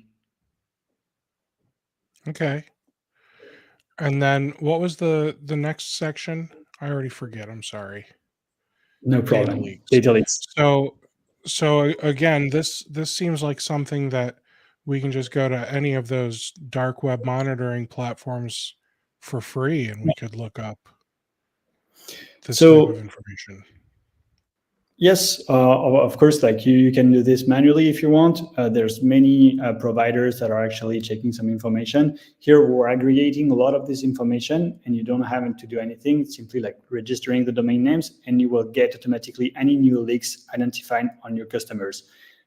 Okay. And then what was the next section? I already forget. I'm sorry. No problem. Data leaks. Data leaks. So again, this seems like something that we can just go to any of those dark web monitoring platforms for free, and we could look up this type of information. Yes, of course, like you can do this manually if you want. There's many providers that are actually checking some information. Here we're aggregating a lot of this information, and you don't have to do anything, simply like registering the domain names, and you will get automatically any new leaks identified on your customers.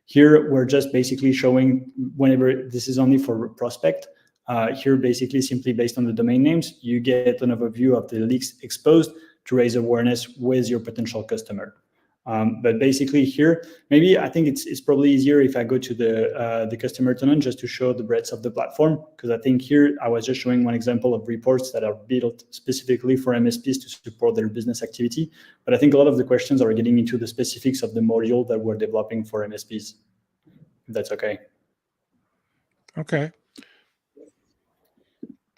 Here we're just basically showing whenever this is only for prospect. Here basically simply based on the domain names, you get an overview of the leaks exposed to raise awareness with your potential customer. But basically here, maybe I think it's probably easier if I go to the customer tenant just to show the breadth of the platform, because I think here I was just showing one example of reports that are built specifically for MSPs to support their business activity. But I think a lot of the questions are getting into the specifics of the module that we're developing for MSPs, if that's okay. Okay.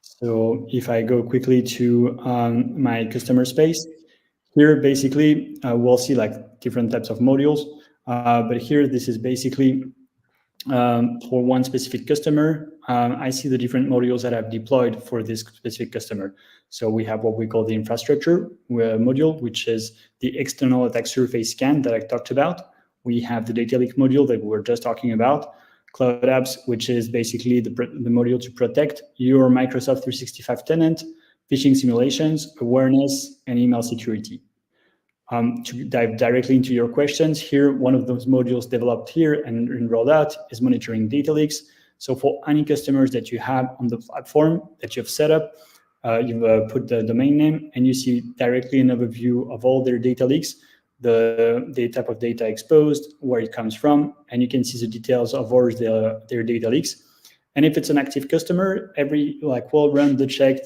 So if I go quickly to my customer space, here, basically, we'll see like different types of modules. But here, this is basically for one specific customer. I see the different modules that I've deployed for this specific customer. So we have what we call the infrastructure module, which is the external attack surface scan that I talked about. We have the data leak module that we were just talking about. Cloud apps, which is basically the module to protect your Microsoft 365 tenant, phishing simulations, awareness, and email security. To dive directly into your questions, here, one of those modules developed here and rolled out is monitoring data leaks. So for any customers that you have on the platform that you've set up, you've put the domain name, and you see directly an overview of all their data leaks, the type of data exposed, where it comes from, and you can see the details of all their data leaks. And if it's an active customer, we'll run the check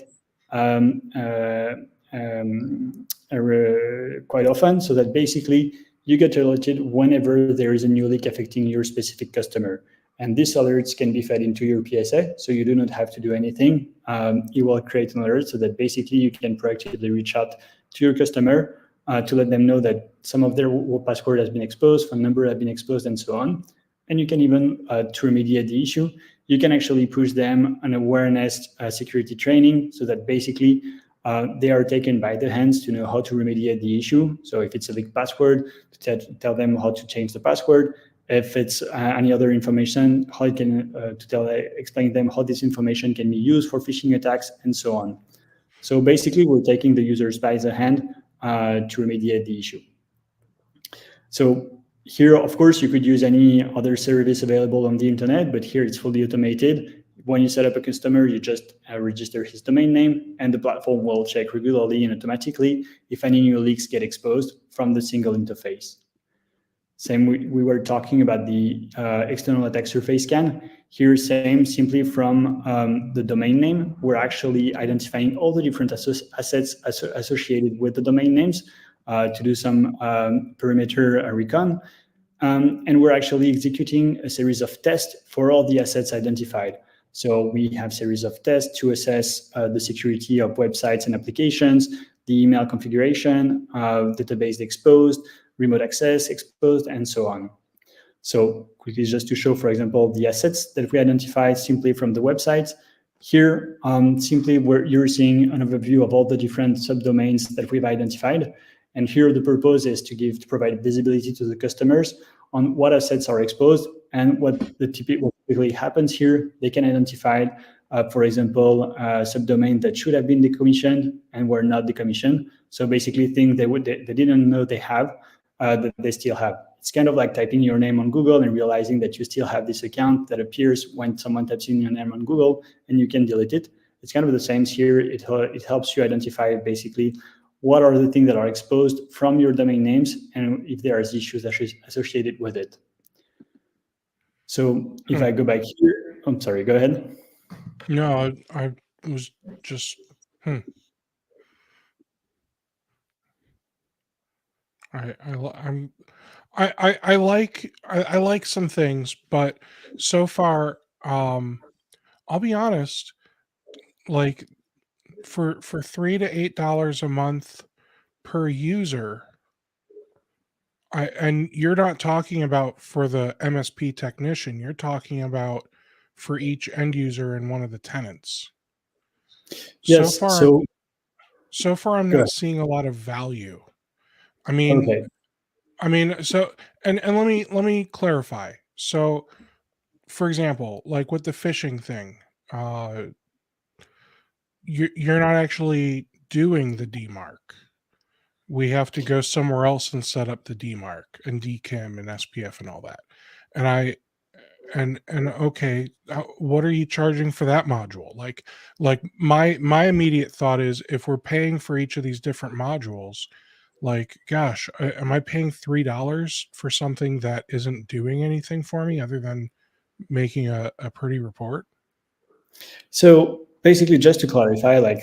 quite often, so that basically you get alerted whenever there is a new leak affecting your specific customer. And these alerts can be fed into your PSA, so you do not have to do anything. It will create an alert so that basically you can proactively reach out to your customer to let them know that some of their password has been exposed, phone number has been exposed, and so on. And you can even, to remediate the issue, you can actually push them an awareness security training so that basically they are taken by the hands to know how to remediate the issue. So if it's a leaked password, to tell them how to change the password. If it's any other information, how it can explain them how this information can be used for phishing attacks, and so on. So basically, we're taking the users by the hand to remediate the issue. So here, of course, you could use any other service available on the internet, but here it's fully automated. When you set up a customer, you just register his domain name, and the platform will check regularly and automatically if any new leaks get exposed from the single interface. Same, we were talking about the external attack surface scan. Here, same, simply from the domain name, we're actually identifying all the different assets associated with the domain names to do some perimeter recon. And we're actually executing a series of tests for all the assets identified. So we have series of tests to assess the security of websites and applications, the email configuration, database exposed, remote access exposed, and so on. So quickly, just to show, for example, the assets that we identified simply from the websites. Here, simply you're seeing an overview of all the different subdomains that we've identified. And here the purpose is to provide visibility to the customers on what assets are exposed and what typically happens here. They can identify, for example, a subdomain that should have been decommissioned and were not decommissioned. So basically things they didn't know they have, that they still have. It's kind of like typing your name on Google and realizing that you still have this account that appears when someone types in your name on Google and you can delete it. It's kind of the same here. It helps you identify basically what are the things that are exposed from your domain names and if there are issues associated with it. So if I go back here, I'm sorry, go ahead. No, I was just, I like some things, but so far, I'll be honest, like for $3 to $8 a month per user, and you're not talking about for the MSP technician, you're talking about for each end user and one of the tenants. Yes. So far, I'm not seeing a lot of value. I mean, okay. So and let me clarify. So, for example, like with the phishing thing, you're not actually doing the DMARC. We have to go somewhere else and set up the DMARC and DKIM and SPF and all that. And okay, what are you charging for that module? Like my immediate thought is, if we're paying for each of these different modules, like, gosh, am I paying $3 for something that isn't doing anything for me other than making a pretty report? So basically, just to clarify, like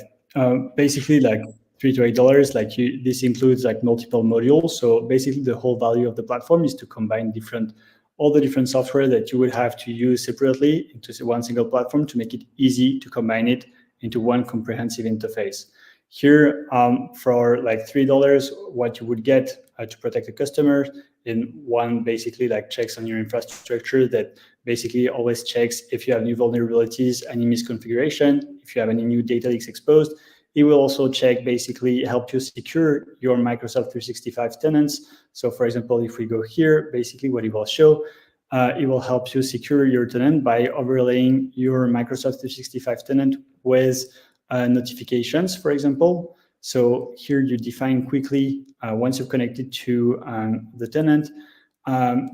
basically like $3 to $8, like this includes like multiple modules. So basically, the whole value of the platform is to combine all the different software that you would have to use separately into one single platform to make it easy to combine it into one comprehensive interface. Here, for like $3, what you would get to protect the customer in one basically like checks on your infrastructure that basically always checks if you have new vulnerabilities, any misconfiguration, if you have any new data leaks exposed. It will also check, basically help you secure your Microsoft 365 tenants. So for example, if we go here, basically what it will show, it will help you secure your tenant by overlaying your Microsoft 365 tenant with notifications, for example. So here you define quickly, once you're connected to the tenant,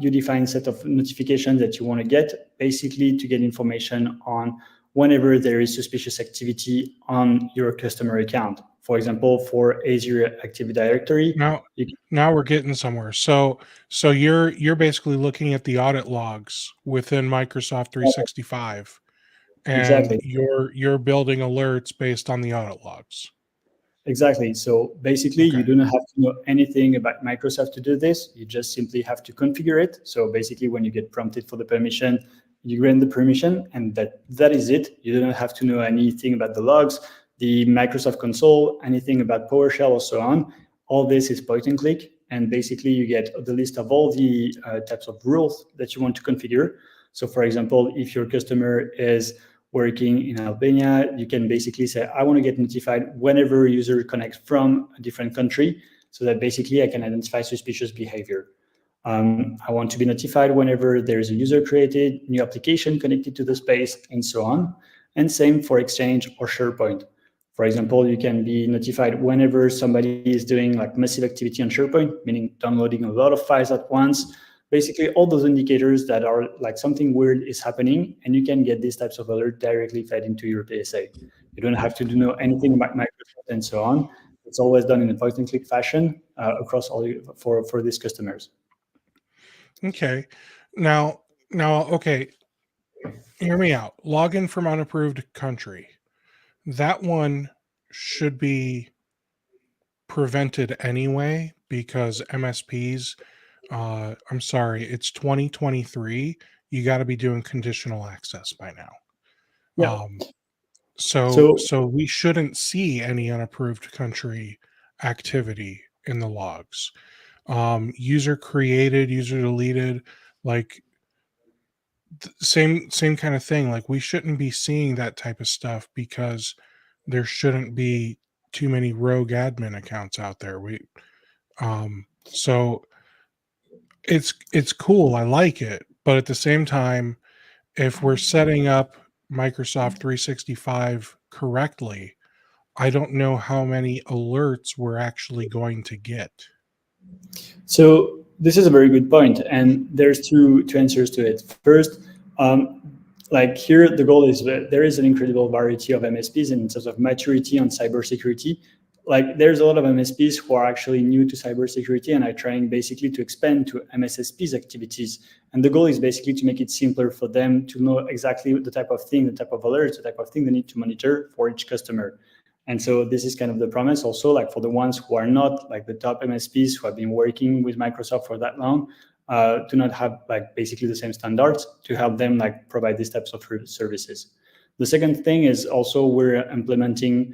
you define a set of notifications that you want to get, basically to get information on whenever there is suspicious activity on your customer account. For example, for Azure Active Directory. Now we're getting somewhere. So you're basically looking at the audit logs within Microsoft 365, and exactly. you're building alerts based on the audit logs. Exactly. So basically, you do not have to know anything about Microsoft to do this. You just simply have to configure it. So basically, when you get prompted for the permission, you grant the permission, and that is it. You do not have to know anything about the logs, the Microsoft console, anything about PowerShell, or so on. All this is point and click, and basically, you get the list of all the types of rules that you want to configure. So, for example, if your customer is working in Albania, you can basically say, I want to get notified whenever a user connects from a different country, so that basically I can identify suspicious behavior. I want to be notified whenever there's a user created, new application connected to the space, and so on. And same for Exchange or SharePoint. For example, you can be notified whenever somebody is doing like massive activity on SharePoint, meaning downloading a lot of files at once, basically all those indicators that are like something weird is happening, and you can get these types of alert directly fed into your PSA. You don't have to know anything about Microsoft and so on. It's always done in a point and click fashion across all for these customers. Okay. Now, okay. Hear me out. Login from unapproved country. That one should be prevented anyway because MSPs. I'm sorry, it's 2023. You got to be doing conditional access by now. Yeah. So we shouldn't see any unapproved country activity in the logs. User created, user deleted, like same kind of thing. Like we shouldn't be seeing that type of stuff because there shouldn't be too many rogue admin accounts out there. So it's cool. I like it, but at the same time, if we're setting up Microsoft 365 correctly, I don't know how many alerts we're actually going to get. So this is a very good point, and there's two answers to it. First, like here, the goal is that there is an incredible variety of MSPs in terms of maturity on cybersecurity. Like there's a lot of MSPs who are actually new to cybersecurity and are trying basically to expand to MSSPs activities. And the goal is basically to make it simpler for them to know exactly the type of thing, the type of alerts, the type of thing they need to monitor for each customer. And so this is kind of the promise also, like for the ones who are not like the top MSPs who have been working with Microsoft for that long, to not have like basically the same standards to help them like provide these types of services. The second thing is also we're implementing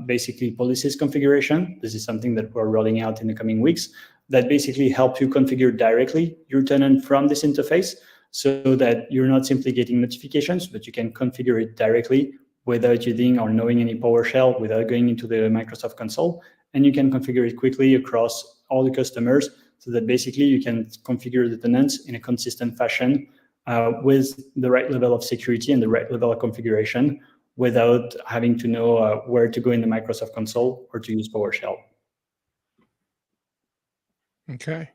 basically policies configuration. This is something that we're rolling out in the coming weeks that basically help you configure directly your tenant from this interface so that you're not simply getting notifications, but you can configure it directly without using or knowing any PowerShell, without going into the Microsoft console. And you can configure it quickly across all the customers so that basically you can configure the tenants in a consistent fashion with the right level of security and the right level of configuration without having to know where to go in the Microsoft console or to use PowerShell. Okay.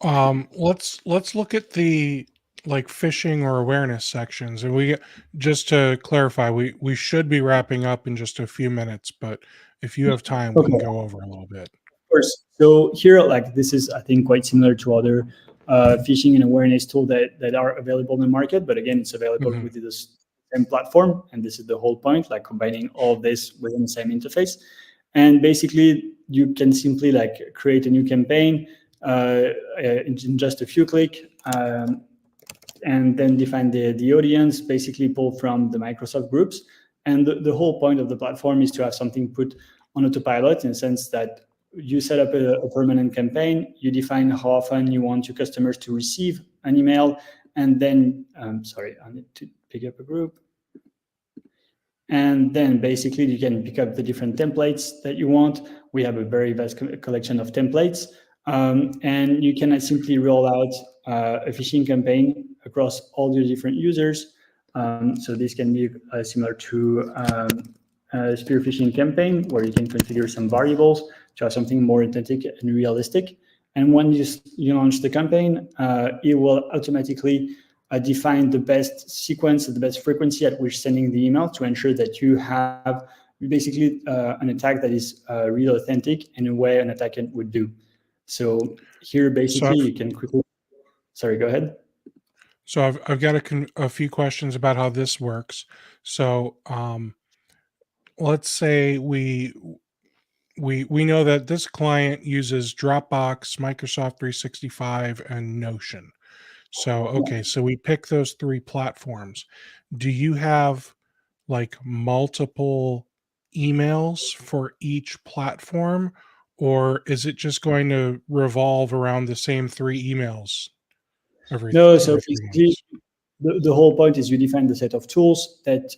Let's look at the like phishing or awareness sections, and we just to clarify, we should be wrapping up in just a few minutes, but if you have time, we can go over a little bit. Of course. So here, like this is, I think, quite similar to other phishing and awareness tools that are available in the market. But again, it's available within the same platform, and this is the whole point, like combining all of this within the same interface. And basically, you can simply like create a new campaign in just a few clicks. And then define the audience, basically pull from the Microsoft groups. And the whole point of the platform is to have something put on autopilot in the sense that you set up a permanent campaign, you define how often you want your customers to receive an email, and then, sorry, I need to pick up a group. And then basically you can pick up the different templates that you want. We have a very vast collection of templates. And you can simply roll out a phishing campaign across all your different users. So this can be similar to a spear phishing campaign where you can configure some variables to have something more authentic and realistic. And when you launch the campaign, it will automatically define the best sequence, the best frequency at which sending the email to ensure that you have basically an attack that is real authentic in a way an attacker would do. So here, basically, you can quickly. Sorry, go ahead. So I've got a few questions about how this works. So let's say we know that this client uses Dropbox, Microsoft 365, and Notion. So okay, so we pick those three platforms. Do you have like multiple emails for each platform, or is it just going to revolve around the same three emails every 3 months? The whole point is you define the set of tools that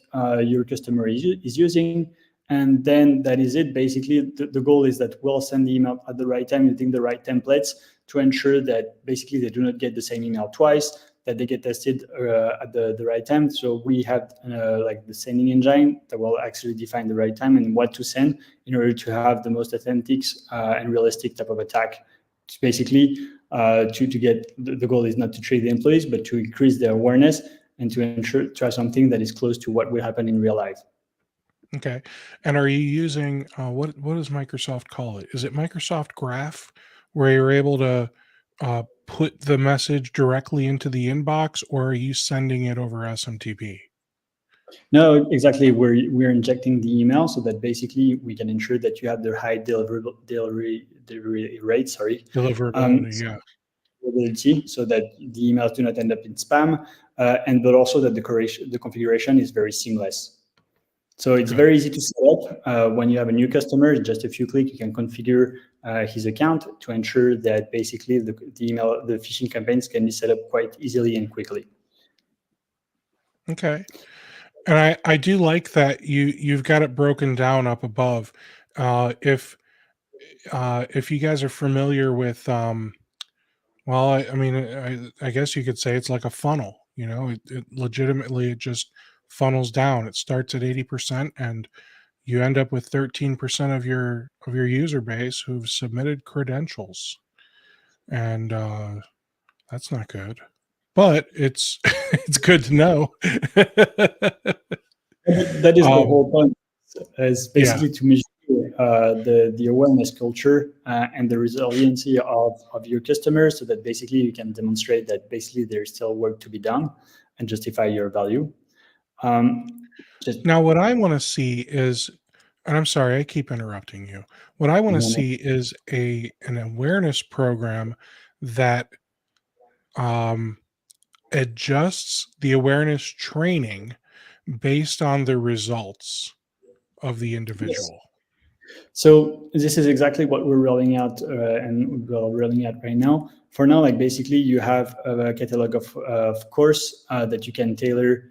your customer is using, and then that is it. Basically, the goal is that we'll send the email at the right time using the right templates to ensure that basically they do not get the same email twice, that they get tested at the right time. So we have like the sending engine that will actually define the right time and what to send in order to have the most authentic and realistic type of attack. It's basically to get the goal is not to trick the employees, but to increase their awareness and to ensure to have something that is close to what will happen in real life. Okay. And are you using what does Microsoft call it? Is it Microsoft Graph, where you're able to put the message directly into the inbox, or are you sending it over SMTP? No, exactly. We're injecting the email so that basically we can ensure that you have the high delivery rate. Deliverability, yeah. Deliverability, so that the emails do not end up in spam, but also that the configuration is very seamless. So it's Good. very easy to set up. When you have a new customer, just a few clicks, you can configure his account to ensure that basically the phishing campaigns can be set up quite easily and quickly. Okay. And I do like that you've got it broken down up above. If you guys are familiar with well, I mean, I guess you could say it's like a funnel. It legitimately it just funnels down. It starts at 80%, and you end up with 13% of your user base who've submitted credentials, and that's not good. But it's it's good to know. That is the um, whole point, is yeah. basically to measure the awareness culture and the resiliency of your customers, so that basically you can demonstrate that basically there's still work to be done and justify your value. Just Now, what I want to see is, and I'm sorry, I keep interrupting you. What I want to see is an awareness program that um, adjusts the awareness training based on the results of the yes. individual. So this is exactly what we're rolling out, and we're rolling out right now. For now, like basically, you have a catalog of course that you can tailor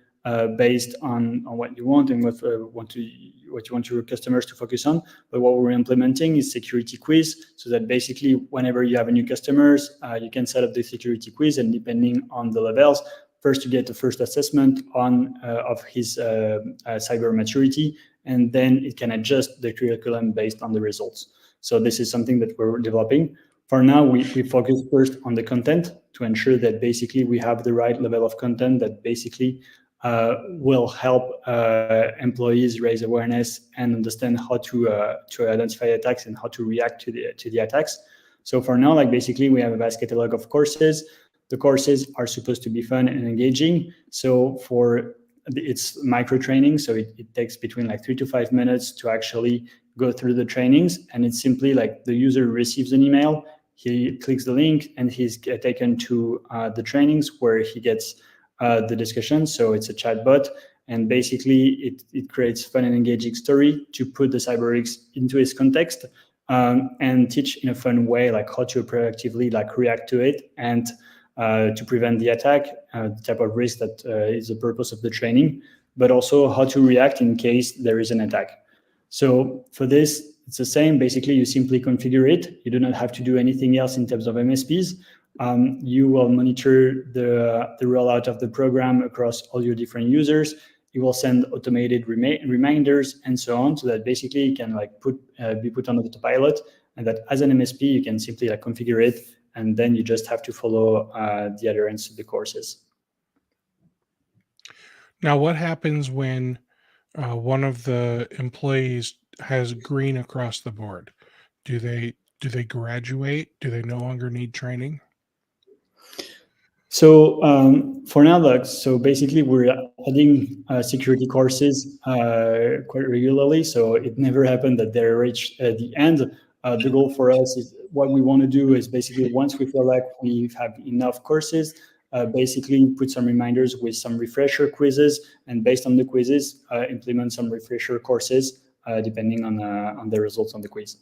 based on what you want and what you want your customers to focus on. But what we're implementing is security quiz, so that basically, whenever you have a new customers, you can set up the security quiz, and depending on the levels, first you get the first assessment on of his cyber maturity, and then it can adjust the curriculum based on the results. So this is something that we're developing. For now, we focus first on the content to ensure that basically we have the right level of content that basically will help employees raise awareness and understand how to identify attacks and how to react to the attacks. So for now, like basically we have a vast catalog of courses. The courses are supposed to be fun and engaging. So it's micro training, so it takes between like 3 to 5 minutes to actually go through the trainings, and it's simply like the user receives an email, he clicks the link, and he's taken to the trainings where he gets the discussion. So it's a chatbot, and basically it creates fun and engaging story to put the cyber risks into its context, and teach in a fun way like how to proactively like react to it and to prevent the attack, the type of risk that is the purpose of the training, but also how to react in case there is an attack. So for this, it's the same. Basically, you simply configure it. You do not have to do anything else in terms of MSPs. You will monitor the rollout of the program across all your different users. You will send automated reminders and so on, so that basically it can like be put on autopilot, and that as an MSP you can simply like configure it, and then you just have to follow the adherence to the courses. Now, what happens when one of the employees has green across the board? Do they graduate? Do they no longer need training? So for now, so basically we're adding security courses quite regularly. So it never happened that they reach the end. The goal for us is what we want to do is basically once we feel like we have enough courses, basically put some reminders with some refresher quizzes, and based on the quizzes, implement some refresher courses depending on the results on the quiz.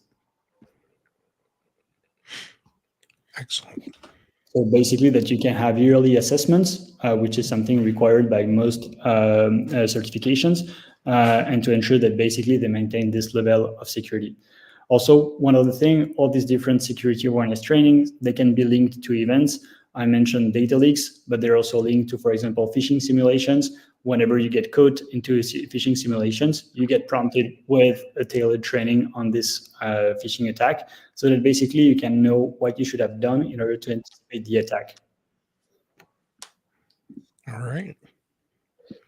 Excellent. So basically that you can have yearly assessments, which is something required by most certifications, and to ensure that basically they maintain this level of security. Also, one other thing, all these different security awareness trainings, they can be linked to events. I mentioned data leaks, but they're also linked to, for example, phishing simulations, whenever you get caught into phishing simulations, you get prompted with a tailored training on this phishing attack, so that basically you can know what you should have done in order to anticipate the attack. All right.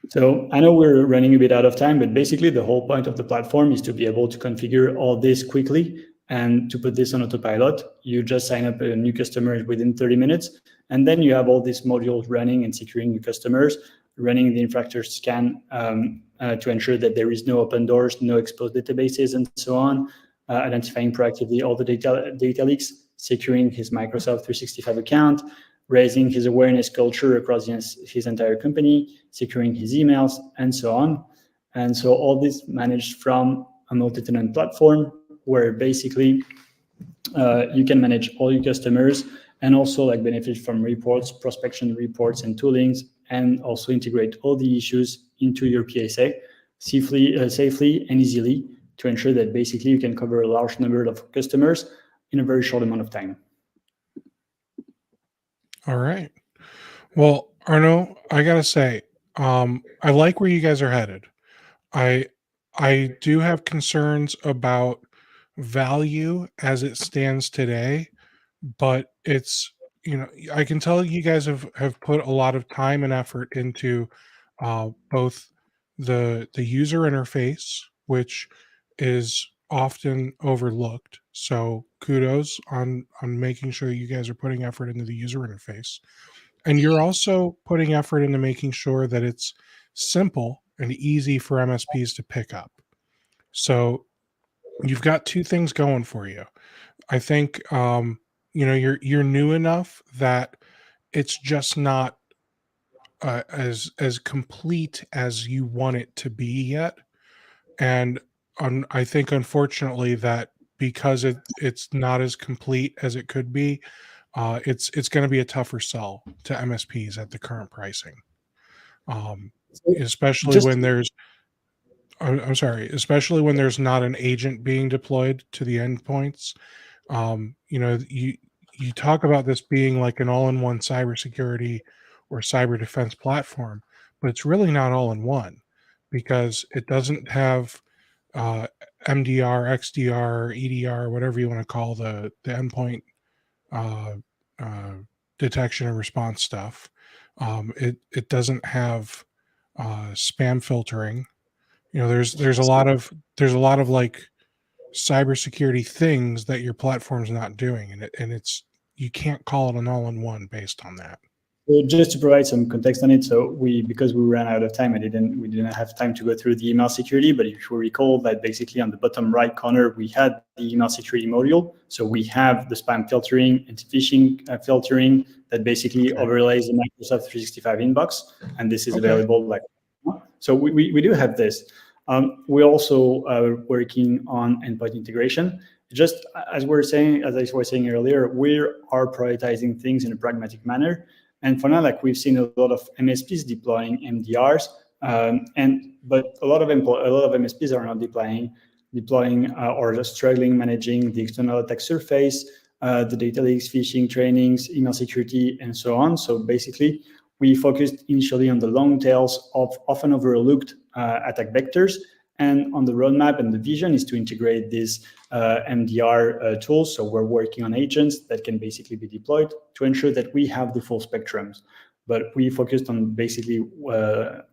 So I know we're running a bit out of time, but basically the whole point of the platform is to be able to configure all this quickly and to put this on autopilot. You just sign up a new customer within 30 minutes, and then you have all these modules running and securing your customers, running the infrastructure scan to ensure that there is no open doors, no exposed databases, and so on, identifying proactively all the data leaks, securing his Microsoft 365 account, raising his awareness culture across his entire company, securing his emails, and so on. And so all this managed from a multi-tenant platform where basically you can manage all your customers and also like benefit from reports, prospection reports and toolings, and also integrate all the issues into your PSA safely and easily to ensure that basically you can cover a large number of customers in a very short amount of time. All right. Well, Arnaud, I gotta say, I like where you guys are headed. I I do have concerns about value as it stands today, but it's I can tell you guys have put a lot of time and effort into both the user interface, which is often overlooked. So kudos on making sure you guys are putting effort into the user interface. And you're also putting effort into making sure that it's simple and easy for MSPs to pick up. So you've got two things going for you. I think you're new enough that it's just not as complete as you want it to be yet. And I think unfortunately that because it's not as complete as it could be, it's going to be a tougher sell to MSPs at the current pricing, um, especially Just when there's I'm sorry, especially when there's not an agent being deployed to the endpoints. You talk about this being like an all-in-one cybersecurity or cyber defense platform, but it's really not all in one because it doesn't have uh, MDR, XDR, EDR, whatever you want to call the endpoint uh, uh, detection and response stuff. It doesn't have spam filtering. There's a lot of like cybersecurity things that your platform's not doing, and it's you can't call it an all-in-one based on that. just to provide some context on it, so because we ran out of time, we didn't have time to go through the email security. But if you recall that basically on the bottom right corner we had the email security module. So we have the spam filtering and phishing filtering that basically overlays the Microsoft 365 inbox, and this is available like. So we do have this. We also are working on endpoint integration. Just as I was saying earlier, we are prioritizing things in a pragmatic manner. And for now, like we've seen a lot of MSPs deploying MDRs, but a lot of MSPs are not deploying or just struggling managing the external attack surface, the data leaks, phishing trainings, email security, and so on. So basically, we focused initially on the long tails of often overlooked attack vectors. And on the roadmap and the vision is to integrate these MDR tools. So we're working on agents that can basically be deployed to ensure that we have the full spectrums. But we focused on basically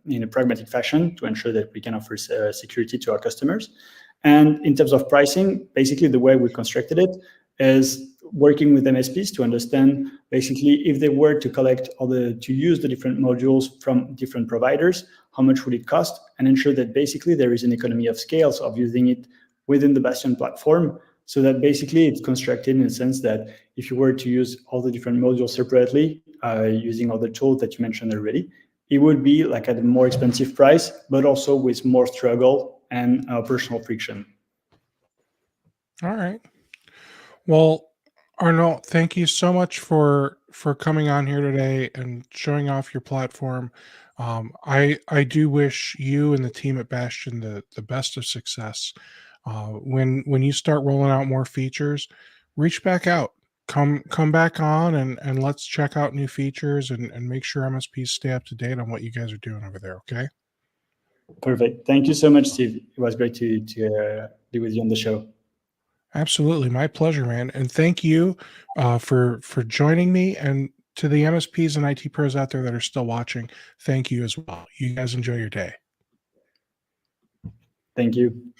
in a pragmatic fashion to ensure that we can offer security to our customers. And in terms of pricing, basically the way we constructed it is working with MSPs to understand basically if they were to use the different modules from different providers, how much would it cost, and ensure that basically there is an economy of scales of using it within the Bastion platform, so that basically it's constructed in the sense that if you were to use all the different modules separately, using all the tools that you mentioned already, it would be like at a more expensive price, but also with more struggle and personal friction. All right. Well, Arnaud, thank you so much for coming on here today and showing off your platform. I do wish you and the team at Bastion the best of success. When you start rolling out more features, reach back out. Come back on and let's check out new features and make sure MSPs stay up to date on what you guys are doing over there. Okay. Perfect. Thank you so much, Steve. It was great to be with you on the show. Absolutely. My pleasure, man. And thank you for joining me, and to the MSPs and IT pros out there that are still watching, thank you as well. You guys enjoy your day. Thank you.